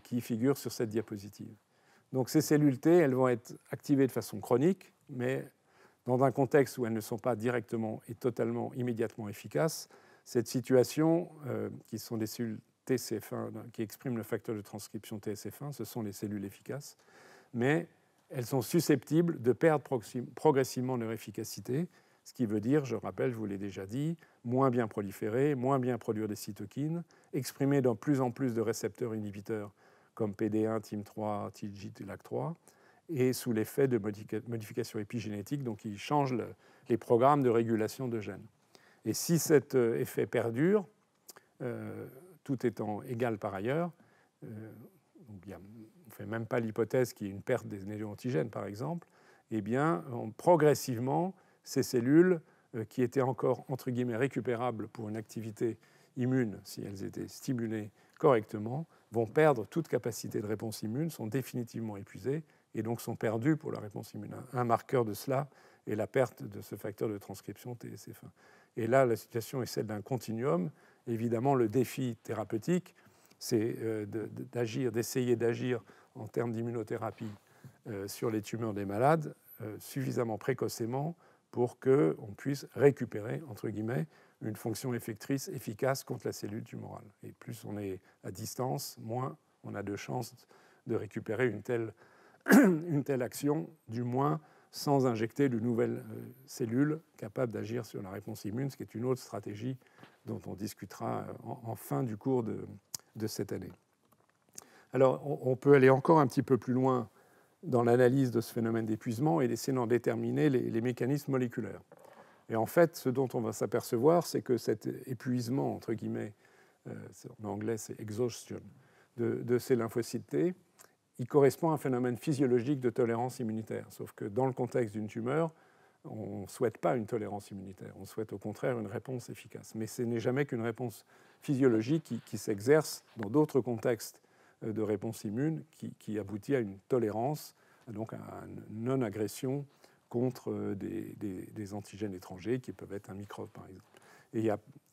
Speaker 1: qui figure sur cette diapositive. Donc ces cellules T, elles vont être activées de façon chronique, mais dans un contexte où elles ne sont pas directement et totalement, immédiatement efficaces, cette situation, qui sont des cellules TCF1 qui expriment le facteur de transcription TSF1, ce sont les cellules efficaces, mais elles sont susceptibles de perdre progressivement leur efficacité, ce qui veut dire, je rappelle, je vous l'ai déjà dit, moins bien proliférer, moins bien produire des cytokines, exprimer dans plus en plus de récepteurs inhibiteurs comme PD1, TIM3, TIGIT, LAC3, et sous l'effet de modifications épigénétiques, donc qui changent les programmes de régulation de gènes. Et si cet effet perdure, tout étant égal par ailleurs, on ne fait même pas l'hypothèse qu'il y ait une perte des néo-antigènes, par exemple, eh bien, progressivement, ces cellules qui étaient encore, entre guillemets, récupérables pour une activité immune, si elles étaient stimulées correctement, vont perdre toute capacité de réponse immune, sont définitivement épuisées et donc sont perdues pour la réponse immune. Un marqueur de cela est la perte de ce facteur de transcription TSF1. Et là, la situation est celle d'un continuum. Évidemment, le défi thérapeutique, c'est d'essayer d'agir en termes d'immunothérapie sur les tumeurs des malades suffisamment précocement pour qu'on puisse récupérer, entre guillemets, une fonction effectrice efficace contre la cellule tumorale. Et plus on est à distance, moins on a de chances de récupérer une telle action, du moins sans injecter de nouvelles cellules capables d'agir sur la réponse immune, ce qui est une autre stratégie dont on discutera en fin du cours de cette année. Alors, on peut aller encore un petit peu plus loin dans l'analyse de ce phénomène d'épuisement et essayer d'en déterminer les mécanismes moléculaires. Et en fait, ce dont on va s'apercevoir, c'est que cet épuisement, entre guillemets, en anglais c'est exhaustion, de ces lymphocytes T, il correspond à un phénomène physiologique de tolérance immunitaire. Sauf que dans le contexte d'une tumeur, on ne souhaite pas une tolérance immunitaire, on souhaite au contraire une réponse efficace. Mais ce n'est jamais qu'une réponse physiologique qui s'exerce dans d'autres contextes de réponse immune qui aboutit à une tolérance, donc à une non-agression contre des antigènes étrangers qui peuvent être un microbe par exemple. Et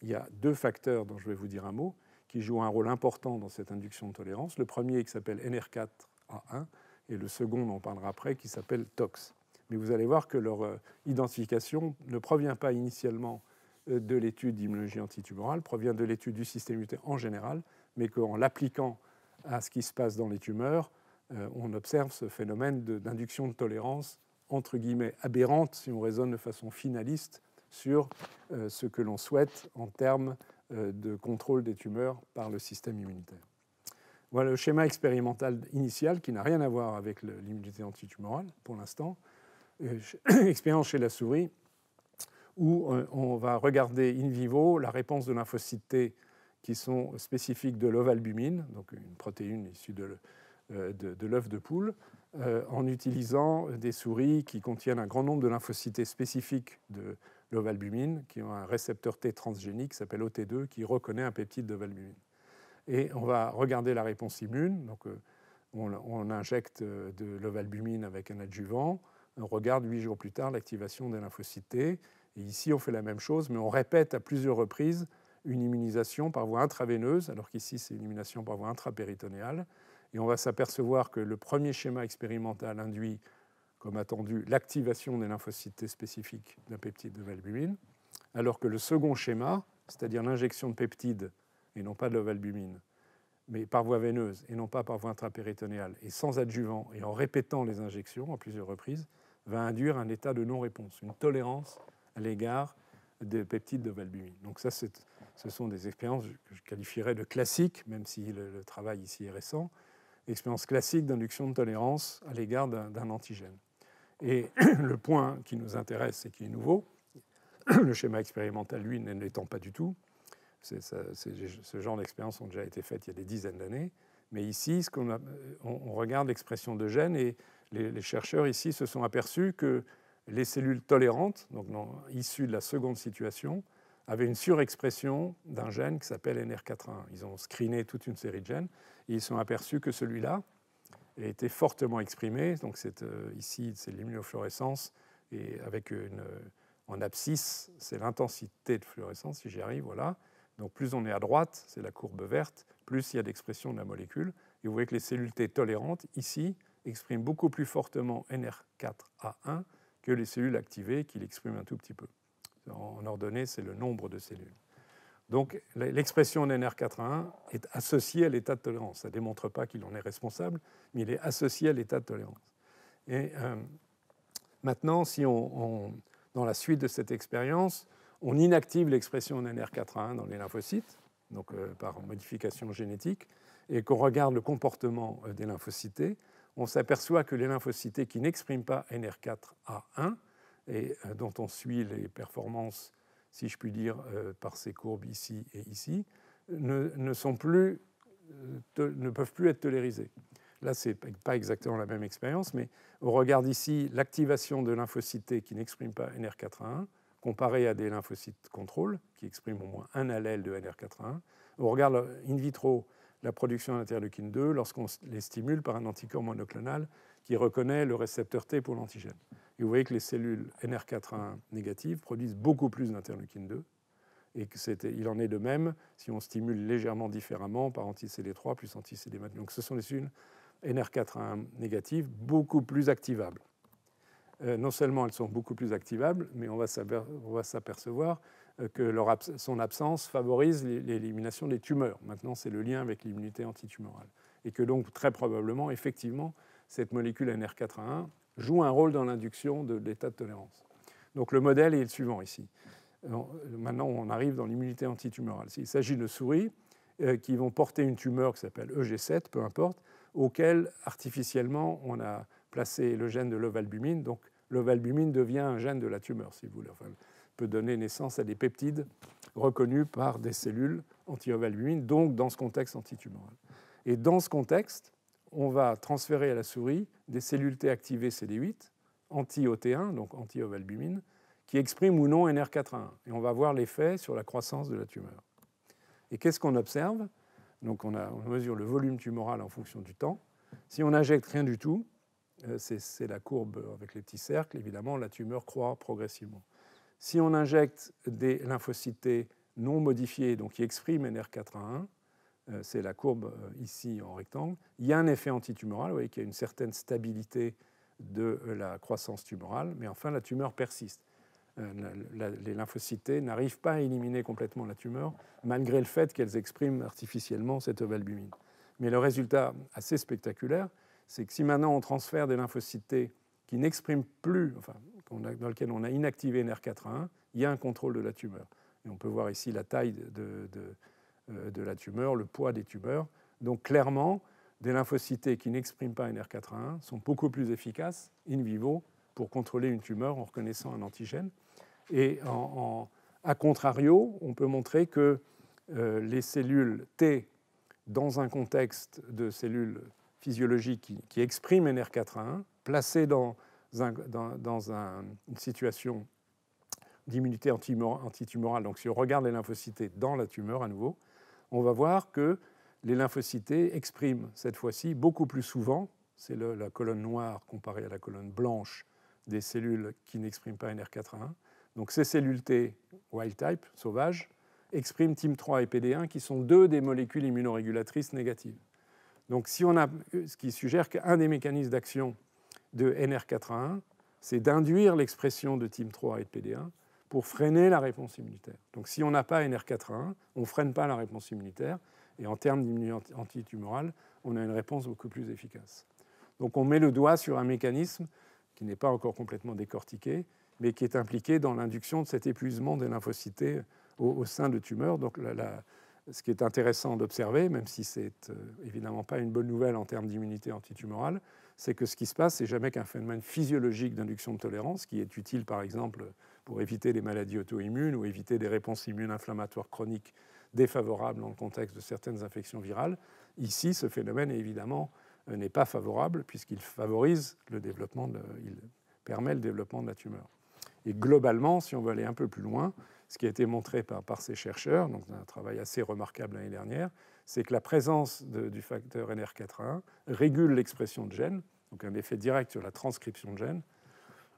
Speaker 1: il y a deux facteurs dont je vais vous dire un mot qui jouent un rôle important dans cette induction de tolérance. Le premier qui s'appelle NR4A1 et le second dont on parlera après qui s'appelle TOX. Mais vous allez voir que leur identification ne provient pas initialement de l'étude d'immunologie antitumorale, provient de l'étude du système immunitaire en général, mais qu'en l'appliquant à ce qui se passe dans les tumeurs, on observe ce phénomène d'induction de tolérance, entre guillemets, aberrante, si on raisonne de façon finaliste, sur ce que l'on souhaite en termes de contrôle des tumeurs par le système immunitaire. Voilà le schéma expérimental initial qui n'a rien à voir avec l'immunité antitumorale pour l'instant. Expérience chez la souris, où on va regarder in vivo la réponse de lymphocytes T qui sont spécifiques de l'ovalbumine, donc une protéine issue de l'œuf de poule, en utilisant des souris qui contiennent un grand nombre de lymphocytes T spécifiques de l'ovalbumine, qui ont un récepteur T transgénique qui s'appelle OT2, qui reconnaît un peptide d'ovalbumine. Et on va regarder la réponse immune, donc on injecte de l'ovalbumine avec un adjuvant, on regarde 8 jours plus tard l'activation des lymphocytes T, et ici on fait la même chose, mais on répète à plusieurs reprises une immunisation par voie intraveineuse, alors qu'ici c'est une immunisation par voie intrapéritonéale, et on va s'apercevoir que le premier schéma expérimental induit, comme attendu, l'activation des lymphocytes T spécifiques d'un peptide d'ovalbumine, alors que le second schéma, c'est-à-dire l'injection de peptides et non pas de l'ovalbumine, mais par voie veineuse et non pas par voie intrapéritonéale, et sans adjuvant, et en répétant les injections à plusieurs reprises, va induire un état de non-réponse, une tolérance à l'égard des peptides de valbumine. Donc ça, ce sont des expériences que je qualifierais de classiques, même si le travail ici est récent, expériences classiques d'induction de tolérance à l'égard d'un antigène. Et le point qui nous intéresse et qui est nouveau, le schéma expérimental, lui, ne l'étant pas du tout, ce genre d'expériences ont déjà été faites il y a des dizaines d'années, mais ici, on regarde l'expression de gènes et les chercheurs ici se sont aperçus que les cellules tolérantes, donc issues de la seconde situation, avaient une surexpression d'un gène qui s'appelle NR4A1. Ils ont screené toute une série de gènes et ils se sont aperçus que celui-là était fortement exprimé. Donc ici, c'est l'immunofluorescence et avec en abscisse, c'est l'intensité de fluorescence, si j'y arrive, voilà. Donc plus on est à droite, c'est la courbe verte, plus il y a d'expression de la molécule. Et vous voyez que les cellules T tolérantes, ici, expriment beaucoup plus fortement NR4A1 que les cellules activées qui l'expriment un tout petit peu. En ordonnée, c'est le nombre de cellules. Donc l'expression NR4A1 est associée à l'état de tolérance. Ça ne démontre pas qu'il en est responsable, mais il est associé à l'état de tolérance. Et maintenant, si dans la suite de cette expérience, on inactive l'expression NR4A1 dans les lymphocytes, donc par modification génétique, et qu'on regarde le comportement des lymphocytes, on s'aperçoit que les lymphocytes qui n'expriment pas NR4A1 et dont on suit les performances, si je puis dire, par ces courbes ici et ici, ne peuvent plus être tolérisés. Là, ce n'est pas exactement la même expérience, mais on regarde ici l'activation de lymphocytes qui n'expriment pas NR4A1 comparé à des lymphocytes contrôle qui expriment au moins un allèle de NR4A1. On regarde in vitro la production d'interleukine 2 lorsqu'on les stimule par un anticorps monoclonal qui reconnaît le récepteur T pour l'antigène. Et vous voyez que les cellules NR4A1 négatives produisent beaucoup plus d'interleukine 2 et il en est de même si on stimule légèrement différemment par anti-CD3 plus anti-CD28. Donc ce sont des cellules NR4A1 négatives beaucoup plus activables. Non seulement elles sont beaucoup plus activables, mais on va s'apercevoir que son absence favorise l'élimination des tumeurs. Maintenant, c'est le lien avec l'immunité antitumorale. Et que donc, très probablement, effectivement, cette molécule NR4A1 joue un rôle dans l'induction de l'état de tolérance. Donc le modèle est le suivant ici. Maintenant, on arrive dans l'immunité antitumorale. Il s'agit de souris qui vont porter une tumeur qui s'appelle EG7, peu importe, auquel artificiellement on a placé le gène de l'ovalbumine. Donc l'ovalbumine devient un gène de la tumeur, si vous voulez. Enfin, peut donner naissance à des peptides reconnus par des cellules anti-ovalbumine, donc dans ce contexte antitumoral. Et dans ce contexte, on va transférer à la souris des cellules T activées CD8, anti-OT1, donc anti-ovalbumine, qui expriment ou non NR4A1. Et on va voir l'effet sur la croissance de la tumeur. Et qu'est-ce qu'on observe? Donc on mesure le volume tumoral en fonction du temps. Si on n'injecte rien du tout, c'est la courbe avec les petits cercles, évidemment, la tumeur croît progressivement. Si on injecte des lymphocytes non modifiés, donc qui expriment NR4A1, c'est la courbe ici en rectangle, il y a un effet antitumoral, vous voyez qu'il y a une certaine stabilité de la croissance tumorale, mais enfin la tumeur persiste. Les lymphocytes n'arrivent pas à éliminer complètement la tumeur, malgré le fait qu'elles expriment artificiellement cette ovalbumine. Mais le résultat assez spectaculaire, c'est que si maintenant on transfère des lymphocytes qui n'expriment plus, enfin, dans lesquels on a inactivé NR4A1, il y a un contrôle de la tumeur. Et on peut voir ici la taille de la tumeur, le poids des tumeurs. Donc clairement, des lymphocytes qui n'expriment pas NR4A1 sont beaucoup plus efficaces in vivo pour contrôler une tumeur en reconnaissant un antigène. Et à contrario, on peut montrer que les cellules T, dans un contexte de cellules physiologiques qui expriment NR4A1, placées dans une situation d'immunité antitumorale, donc si on regarde les lymphocytes dans la tumeur à nouveau, on va voir que les lymphocytes expriment cette fois-ci beaucoup plus souvent, c'est la colonne noire comparée à la colonne blanche des cellules qui n'expriment pas NR4A1. Donc ces cellules T wild type, sauvages, expriment TIM3 et PD1 qui sont deux des molécules immunorégulatrices négatives. Donc ce qui suggère qu'un des mécanismes d'action de NR4A1, c'est d'induire l'expression de TIM3 et de PD1 pour freiner la réponse immunitaire. Donc si on n'a pas NR4A1, on ne freine pas la réponse immunitaire, et en termes d'immunité antitumorale, on a une réponse beaucoup plus efficace. Donc on met le doigt sur un mécanisme qui n'est pas encore complètement décortiqué, mais qui est impliqué dans l'induction de cet épuisement des lymphocytes au sein de tumeurs. Donc, ce qui est intéressant d'observer, même si ce n'est évidemment pas une bonne nouvelle en termes d'immunité antitumorale, c'est que ce qui se passe, c'est jamais qu'un phénomène physiologique d'induction de tolérance, qui est utile, par exemple, pour éviter les maladies auto-immunes ou éviter des réponses immunes inflammatoires chroniques défavorables dans le contexte de certaines infections virales. Ici, ce phénomène, évidemment, n'est pas favorable, puisqu'il favorise le développement, il permet le développement de la tumeur. Et globalement, si on veut aller un peu plus loin, ce qui a été montré par ces chercheurs, donc un travail assez remarquable l'année dernière, c'est que la présence du facteur NR4A1 régule l'expression de gènes, donc un effet direct sur la transcription de gènes,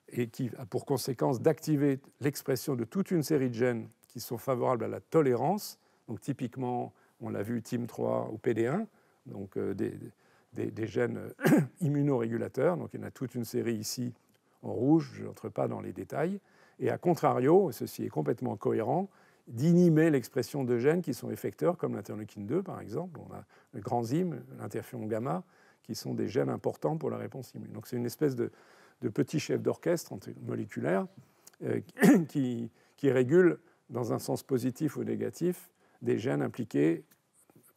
Speaker 1: et qui a pour conséquence d'activer l'expression de toute une série de gènes qui sont favorables à la tolérance. Donc typiquement, on l'a vu, TIM3 ou PD1, donc des gènes immunorégulateurs. Donc il y en a toute une série ici en rouge, je n'entre pas dans les détails. Et à contrario, ceci est complètement cohérent, d'inhiber l'expression de gènes qui sont effecteurs, comme l'interleukine 2 par exemple. On a le granzyme, l'interféron gamma, qui sont des gènes importants pour la réponse immune. Donc c'est une espèce de petit chef d'orchestre moléculaire qui régule, dans un sens positif ou négatif, des gènes impliqués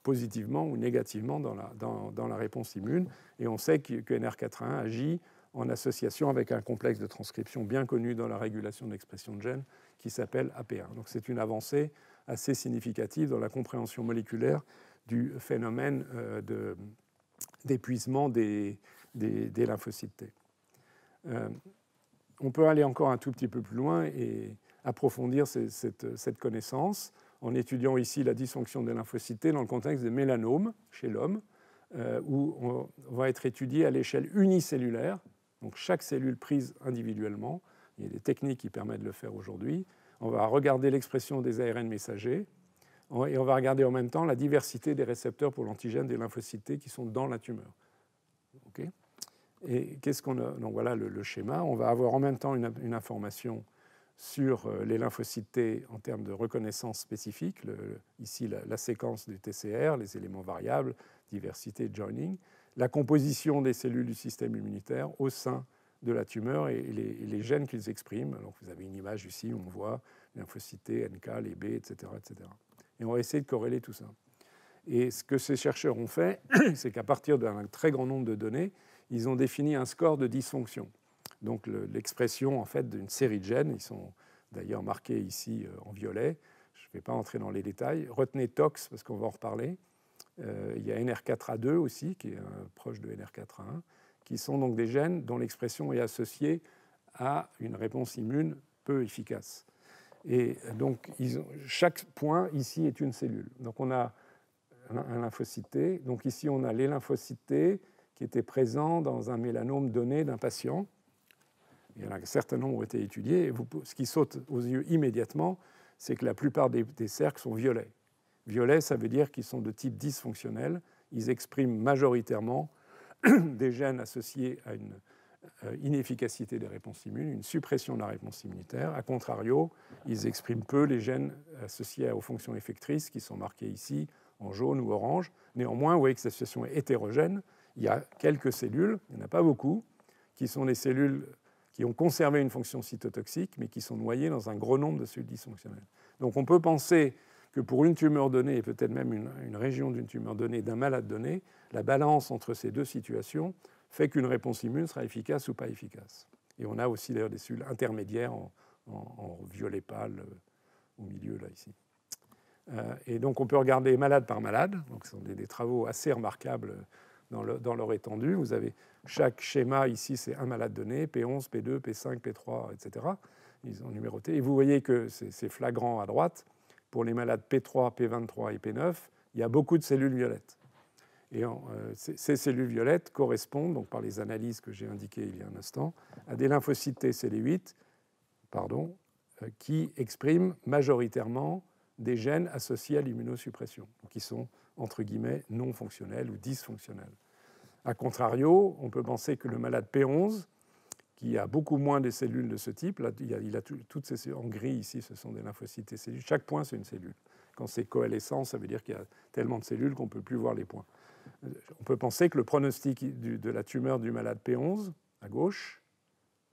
Speaker 1: positivement ou négativement dans la réponse immune. Et on sait que NR4A1 agit en association avec un complexe de transcription bien connu dans la régulation de l'expression de gènes qui s'appelle AP1. Donc c'est une avancée assez significative dans la compréhension moléculaire du phénomène d'épuisement des lymphocytes T. On peut aller encore un tout petit peu plus loin et approfondir cette connaissance en étudiant ici la dysfonction des lymphocytes T dans le contexte des mélanomes chez l'homme, où on va être étudié à l'échelle unicellulaire, donc chaque cellule prise individuellement. Il y a des techniques qui permettent de le faire aujourd'hui. On va regarder l'expression des ARN messagers et on va regarder en même temps la diversité des récepteurs pour l'antigène des lymphocytes T qui sont dans la tumeur. Okay. Et qu'est-ce qu'on a? Donc voilà le schéma. On va avoir en même temps une information sur les lymphocytes T en termes de reconnaissance spécifique, ici la séquence du TCR, les éléments variables, diversité, joining, la composition des cellules du système immunitaire au sein de la tumeur et les gènes qu'ils expriment. Alors vous avez une image ici où on voit les lymphocytes T, NK, les B, etc., etc. Et on va essayer de corréler tout ça. Et ce que ces chercheurs ont fait, c'est qu'à partir d'un très grand nombre de données, ils ont défini un score de dysfonction. Donc l'expression en fait d'une série de gènes, ils sont d'ailleurs marqués ici en violet. Je ne vais pas entrer dans les détails. Retenez TOX parce qu'on va en reparler. Il y a NR4A2 aussi, qui est proche de NR4A1, qui sont donc des gènes dont l'expression est associée à une réponse immune peu efficace. Et donc chaque point ici est une cellule. Donc on a un lymphocyte T. Donc ici on a les lymphocytes T qui étaient présents dans un mélanome donné d'un patient. Il y en a un certain nombre ont été étudiés. Et ce qui saute aux yeux immédiatement, c'est que la plupart des cercles sont violets. Violets, ça veut dire qu'ils sont de type dysfonctionnel. Ils expriment majoritairement des gènes associés à une inefficacité des réponses immunes, une suppression de la réponse immunitaire. A contrario, ils expriment peu les gènes associés aux fonctions effectrices qui sont marqués ici en jaune ou orange. Néanmoins, vous voyez que cette situation est hétérogène. Il y a quelques cellules, il n'y en a pas beaucoup, qui sont des cellules qui ont conservé une fonction cytotoxique, mais qui sont noyées dans un gros nombre de cellules dysfonctionnelles. Donc on peut penser que pour une tumeur donnée, et peut-être même une région d'une tumeur donnée, d'un malade donné, la balance entre ces deux situations fait qu'une réponse immune sera efficace ou pas efficace. Et on a aussi d'ailleurs des cellules intermédiaires en violet pâle au milieu, là, ici. Et donc on peut regarder malade par malade, donc ce sont des travaux assez remarquables dans leur étendue. Vous avez chaque schéma ici, c'est un malade donné, P11, P2, P5, P3, etc. Ils ont numéroté. Et vous voyez que c'est flagrant à droite. Pour les malades P3, P23 et P9, il y a beaucoup de cellules violettes. Et ces cellules violettes correspondent, donc par les analyses que j'ai indiquées il y a un instant, à des lymphocytes T CD8 qui expriment majoritairement des gènes associés à l'immunosuppression, qui sont, entre guillemets, non fonctionnels ou dysfonctionnels. A contrario, on peut penser que le malade P11, qui a beaucoup moins de cellules de ce type, là, il a toutes ces cellules en gris ici, ce sont des lymphocytes et cellules. Chaque point, c'est une cellule. Quand c'est coalescent, ça veut dire qu'il y a tellement de cellules qu'on ne peut plus voir les points. On peut penser que le pronostic de la tumeur du malade P11, à gauche,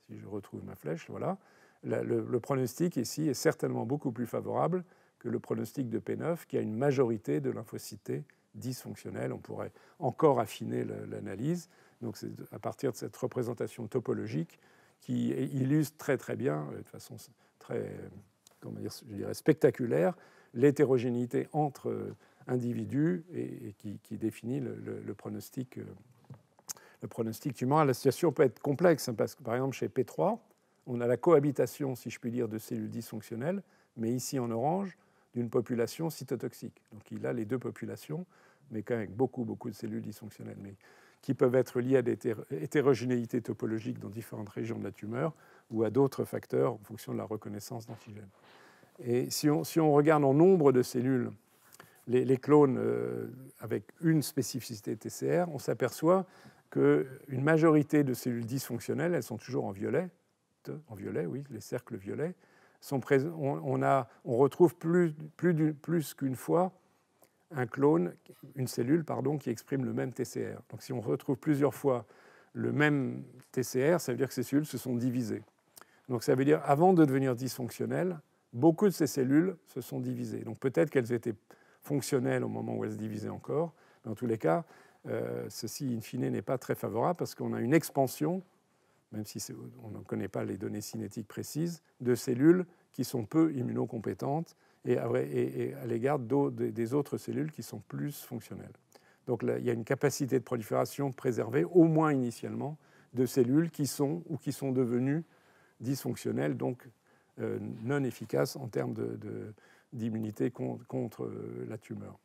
Speaker 1: si je retrouve ma flèche, voilà, le pronostic ici est certainement beaucoup plus favorable que le pronostic de P9, qui a une majorité de lymphocytes T dysfonctionnels. On pourrait encore affiner l'analyse. Donc c'est à partir de cette représentation topologique qui illustre très très bien, de façon très, comment dire, je dirais spectaculaire, l'hétérogénéité entre individus et qui définit le pronostic tumoral. La situation peut être complexe, parce que par exemple chez P3, on a la cohabitation, si je puis dire, de cellules dysfonctionnelles, mais ici en orange, d'une population cytotoxique. Donc il a les deux populations, mais quand même avec beaucoup de cellules dysfonctionnelles, mais qui peuvent être liées à des hétérogénéités topologiques dans différentes régions de la tumeur ou à d'autres facteurs en fonction de la reconnaissance d'antigènes. Et si on regarde en nombre de cellules les clones avec une spécificité TCR, on s'aperçoit qu'une majorité de cellules dysfonctionnelles, elles sont toujours en violet, oui, les cercles violets, sont présents. On retrouve plus qu'une fois un clone, une cellule, pardon, qui exprime le même TCR. Donc si on retrouve plusieurs fois le même TCR, ça veut dire que ces cellules se sont divisées. Donc ça veut dire, avant de devenir dysfonctionnelles, beaucoup de ces cellules se sont divisées. Donc peut-être qu'elles étaient fonctionnelles au moment où elles se divisaient encore. Mais en tous les cas, ceci, in fine, n'est pas très favorable parce qu'on a une expansion, même si on ne connaît pas les données cinétiques précises, de cellules qui sont peu immunocompétentes et à l'égard des autres cellules qui sont plus fonctionnelles. Donc là, il y a une capacité de prolifération préservée, au moins initialement, de cellules qui sont ou qui sont devenues dysfonctionnelles, donc non efficaces en termes d'immunité contre la tumeur.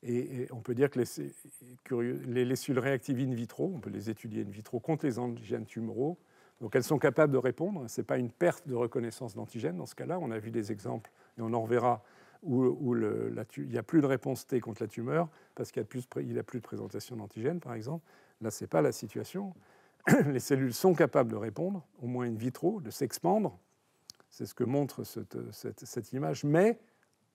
Speaker 1: Et on peut dire que les cellules réactives in vitro, on peut les étudier in vitro contre les antigènes tumoraux. Donc elles sont capables de répondre. Ce n'est pas une perte de reconnaissance d'antigènes. Dans ce cas-là, on a vu des exemples, et on en reverra, où il n'y a plus de réponse T contre la tumeur parce qu'il n'y a plus de présentation d'antigènes, par exemple. Là, ce n'est pas la situation. Les cellules sont capables de répondre, au moins in vitro, de s'expandre. C'est ce que montre cette image. Mais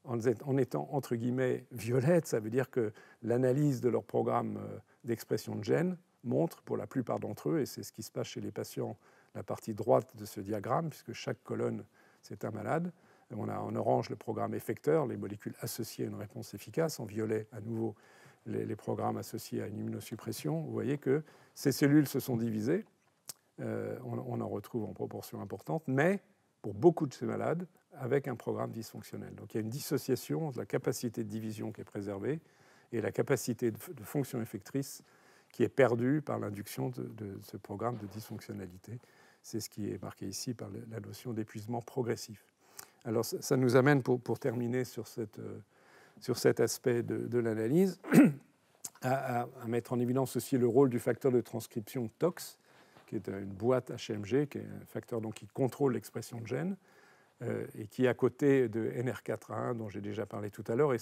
Speaker 1: en étant, entre guillemets, violettes, ça veut dire que l'analyse de leur programme d'expression de gènes montre, pour la plupart d'entre eux, et c'est ce qui se passe chez les patients, la partie droite de ce diagramme, puisque chaque colonne, c'est un malade. On a en orange le programme effecteur, les molécules associées à une réponse efficace. En violet, à nouveau, les programmes associés à une immunosuppression. Vous voyez que ces cellules se sont divisées. On en retrouve en proportion importante, mais pour beaucoup de ces malades, avec un programme dysfonctionnel. Donc il y a une dissociation entre la capacité de division qui est préservée et la capacité de fonction effectrice qui est perdue par l'induction de ce programme de dysfonctionnalité. C'est ce qui est marqué ici par la notion d'épuisement progressif. Alors ça nous amène, pour terminer sur cet aspect de l'analyse, à mettre en évidence aussi le rôle du facteur de transcription TOX, qui est une boîte HMG, qui est un facteur donc, qui contrôle l'expression de gènes, et qui, à côté de NR4A1, dont j'ai déjà parlé tout à l'heure,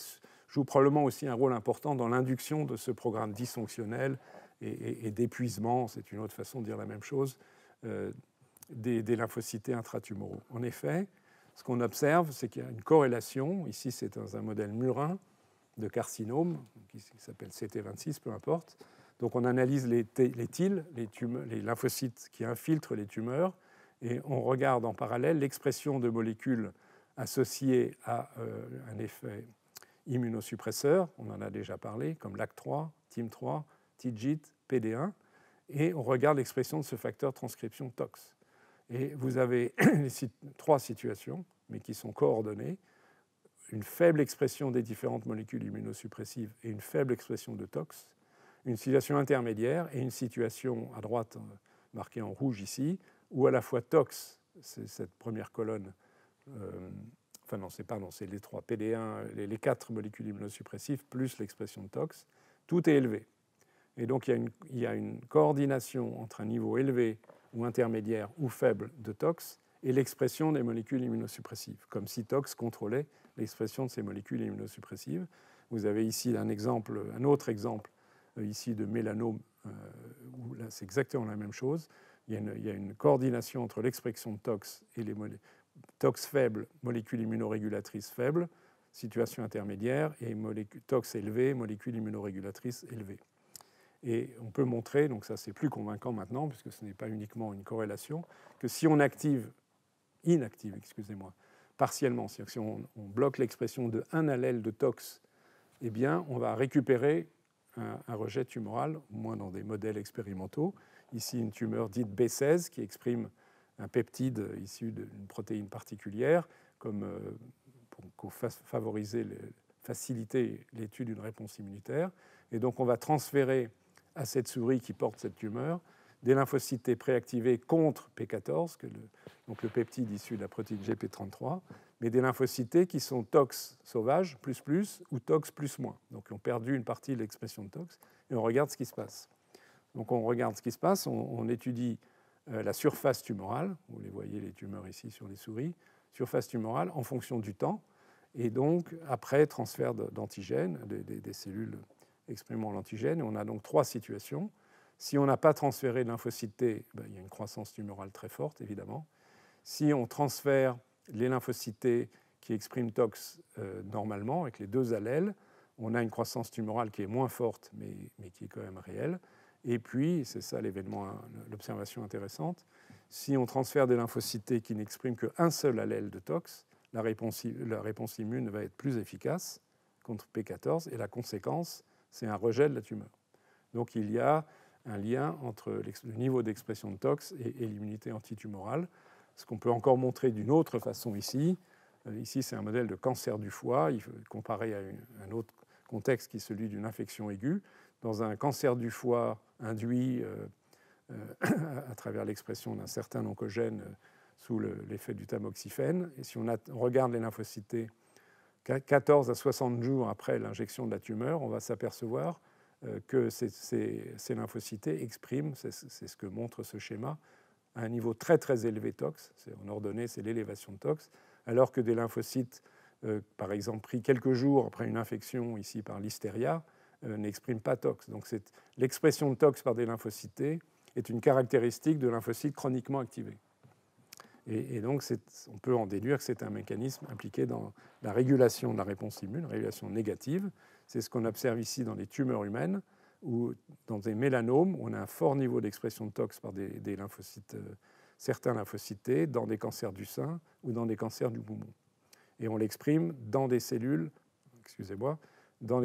Speaker 1: joue probablement aussi un rôle important dans l'induction de ce programme dysfonctionnel et d'épuisement, c'est une autre façon de dire la même chose, des lymphocytes intratumoraux. En effet, ce qu'on observe, c'est qu'il y a une corrélation, ici c'est dans un modèle murin de carcinome, qui s'appelle CT26, peu importe. Donc on analyse les TIL, les lymphocytes qui infiltrent les tumeurs, et on regarde en parallèle l'expression de molécules associées à un effet immunosuppresseur, on en a déjà parlé, comme LAC3, TIM3, TIGIT, PD1, et on regarde l'expression de ce facteur transcription TOX. Et vous avez trois situations, mais qui sont coordonnées, une faible expression des différentes molécules immunosuppressives et une faible expression de TOX, une situation intermédiaire et une situation à droite marquée en rouge ici, où à la fois TOX, c'est cette première colonne, c'est les trois PD1, les quatre molécules immunosuppressives plus l'expression de TOX, tout est élevé. Et donc il y a une coordination entre un niveau élevé ou intermédiaire ou faible de TOX et l'expression des molécules immunosuppressives, comme si TOX contrôlait l'expression de ces molécules immunosuppressives. Vous avez ici un autre exemple ici de mélanome, où là c'est exactement la même chose. Il y a une coordination entre l'expression de TOX et les TOX faibles, molécules immunorégulatrices faibles, situation intermédiaire, et TOX élevé, molécules immunorégulatrices élevées. Et on peut montrer, donc ça c'est plus convaincant maintenant, puisque ce n'est pas uniquement une corrélation, que si on inactive, partiellement, c'est-à-dire que si on bloque l'expression d'un allèle de tox, eh bien, on va récupérer un rejet tumoral, au moins dans des modèles expérimentaux. Ici, une tumeur dite B16 qui exprime un peptide issu d'une protéine particulière, comme pour faciliter l'étude d'une réponse immunitaire. Et donc, on va transférer à cette souris qui porte cette tumeur des lymphocytes T préactivés contre P14, donc le peptide issu de la protéine GP33, mais des lymphocytes T qui sont tox sauvages, plus, ou tox moins. Donc, ils ont perdu une partie de l'expression de tox, et on regarde ce qui se passe. Donc, on regarde ce qui se passe, on étudie la surface tumorale, vous les voyez les tumeurs ici sur les souris, surface tumorale en fonction du temps, et donc après transfert d'antigènes, des cellules exprimant l'antigène, et on a donc 3 situations. Si on n'a pas transféré de lymphocytes T, il y a une croissance tumorale très forte, évidemment. Si on transfère les lymphocytes T qui expriment tox normalement, avec les 2 allèles, on a une croissance tumorale qui est moins forte, mais qui est quand même réelle. Et puis, c'est ça l'observation intéressante, si on transfère des lymphocytes T qui n'expriment qu'un seul allèle de tox, la réponse immune va être plus efficace contre P14, et la conséquence, c'est un rejet de la tumeur. Donc il y a un lien entre le niveau d'expression de tox et l'immunité antitumorale, ce qu'on peut encore montrer d'une autre façon ici. Ici, c'est un modèle de cancer du foie, comparé à un autre contexte qui est celui d'une infection aiguë. Dans un cancer du foie induit à travers l'expression d'un certain oncogène sous l'effet du tamoxifène, et si on regarde les lymphocytes T 14 à 60 jours après l'injection de la tumeur, on va s'apercevoir que ces lymphocytes T expriment, c'est ce que montre ce schéma, à un niveau très très élevé tox, en ordonnée c'est l'élévation de tox, alors que des lymphocytes, par exemple pris quelques jours après une infection ici par l'hystéria, n'expriment pas tox. Donc l'expression de tox par des lymphocytes T est une caractéristique de lymphocytes chroniquement activés. Et donc, on peut en déduire que c'est un mécanisme impliqué dans la régulation de la réponse immune, régulation négative. C'est ce qu'on observe ici dans les tumeurs humaines, ou dans des mélanomes, où on a un fort niveau d'expression de tox par des lymphocytes, certains lymphocytes T, dans des cancers du sein ou dans des cancers du poumon. Et on l'exprime dans des cellules, dans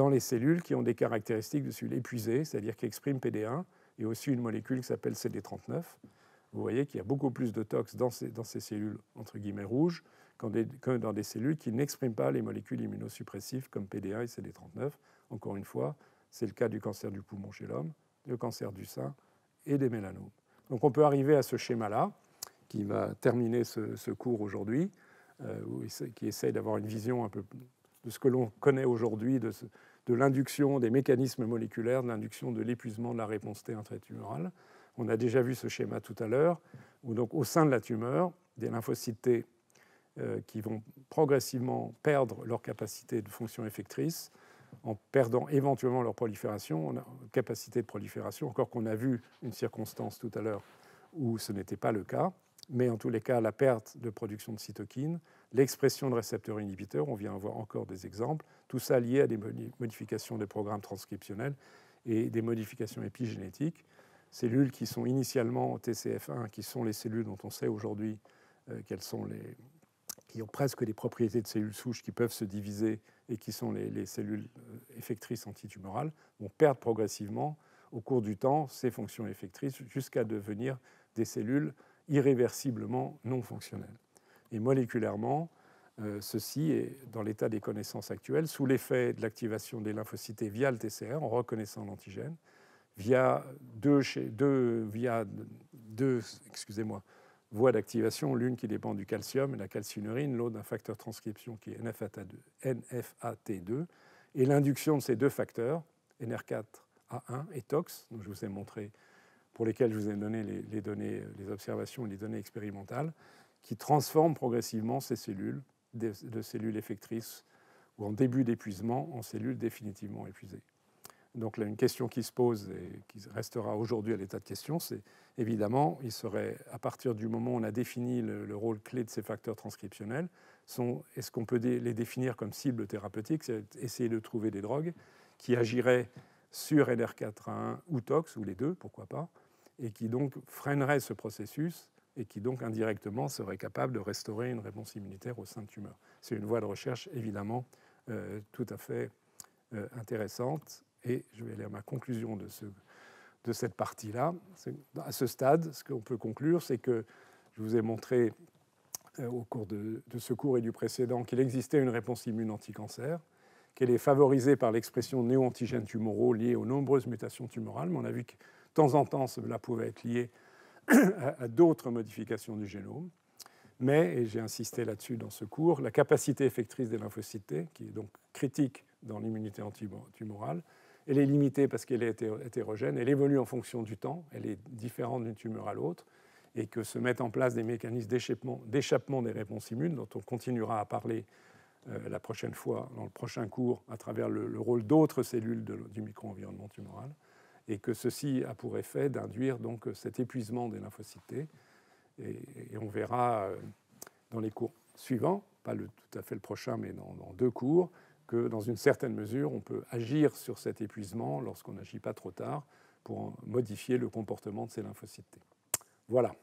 Speaker 1: les cellules qui ont des caractéristiques de cellules épuisées, c'est-à-dire qui expriment PD1, et aussi une molécule qui s'appelle CD39. Vous voyez qu'il y a beaucoup plus de tox dans ces cellules, entre guillemets, rouges, que dans des cellules qui n'expriment pas les molécules immunosuppressives comme PD1 et CD39. Encore une fois, c'est le cas du cancer du poumon chez l'homme, du cancer du sein et des mélanomes. Donc on peut arriver à ce schéma-là, qui va terminer ce cours aujourd'hui, qui essaye d'avoir une vision un peu de ce que l'on connaît aujourd'hui, de l'induction des mécanismes moléculaires, de l'induction de l'épuisement de la réponse T intratumorale. On a déjà vu ce schéma tout à l'heure, où donc au sein de la tumeur, des lymphocytes T qui vont progressivement perdre leur capacité de fonction effectrice, en perdant éventuellement leur prolifération, capacité de prolifération, encore qu'on a vu une circonstance tout à l'heure où ce n'était pas le cas, mais en tous les cas, la perte de production de cytokines, l'expression de récepteurs inhibiteurs, on vient en voir encore des exemples, tout ça lié à des modifications des programmes transcriptionnels et des modifications épigénétiques. Cellules qui sont initialement TCF1, qui sont les cellules dont on sait aujourd'hui qui ont presque des propriétés de cellules souches qui peuvent se diviser et qui sont les cellules effectrices antitumorales, vont perdre progressivement au cours du temps ces fonctions effectrices jusqu'à devenir des cellules irréversiblement non fonctionnelles. Et moléculairement, ceci est dans l'état des connaissances actuelles, sous l'effet de l'activation des lymphocytes via le TCR, en reconnaissant l'antigène, via deux voies d'activation, l'une qui dépend du calcium et la calcinurine, l'autre d'un facteur de transcription qui est NFAT2, et l'induction de ces 2 facteurs, NR4A1 et TOX, dont je vous ai montré, pour lesquels je vous ai donné les observations et les données expérimentales, qui transforment progressivement ces cellules de cellules effectrices ou en début d'épuisement en cellules définitivement épuisées. Donc là, une question qui se pose et qui restera aujourd'hui à l'état de question, c'est évidemment, il serait, à partir du moment où on a défini le rôle clé de ces facteurs transcriptionnels, est-ce qu'on peut les définir comme cibles thérapeutiques, c'est essayer de trouver des drogues qui agiraient sur LR4-1 ou TOX, ou les deux, pourquoi pas, et qui donc freinerait ce processus et qui donc indirectement serait capable de restaurer une réponse immunitaire au sein de tumeurs. C'est une voie de recherche évidemment tout à fait intéressante, et je vais aller à ma conclusion de cette partie-là. À ce stade, ce qu'on peut conclure, c'est que je vous ai montré au cours de ce cours et du précédent qu'il existait une réponse immune anti-cancer, qu'elle est favorisée par l'expression de néo-antigènes tumoraux liés aux nombreuses mutations tumorales, mais on a vu que de temps en temps, cela pouvait être lié à d'autres modifications du génome. Mais, et j'ai insisté là-dessus dans ce cours, la capacité effectrice des lymphocytes T, qui est donc critique dans l'immunité antitumorale, elle est limitée parce qu'elle est hétérogène, elle évolue en fonction du temps, elle est différente d'une tumeur à l'autre, et que se mettent en place des mécanismes d'échappement des réponses immunes, dont on continuera à parler la prochaine fois, dans le prochain cours, à travers le rôle d'autres cellules du micro-environnement tumoral, et que ceci a pour effet d'induire donc cet épuisement des lymphocytes T. Et on verra dans les cours suivants, pas tout à fait le prochain, mais dans 2 cours, que dans une certaine mesure, on peut agir sur cet épuisement lorsqu'on n'agit pas trop tard pour modifier le comportement de ces lymphocytes T. Voilà.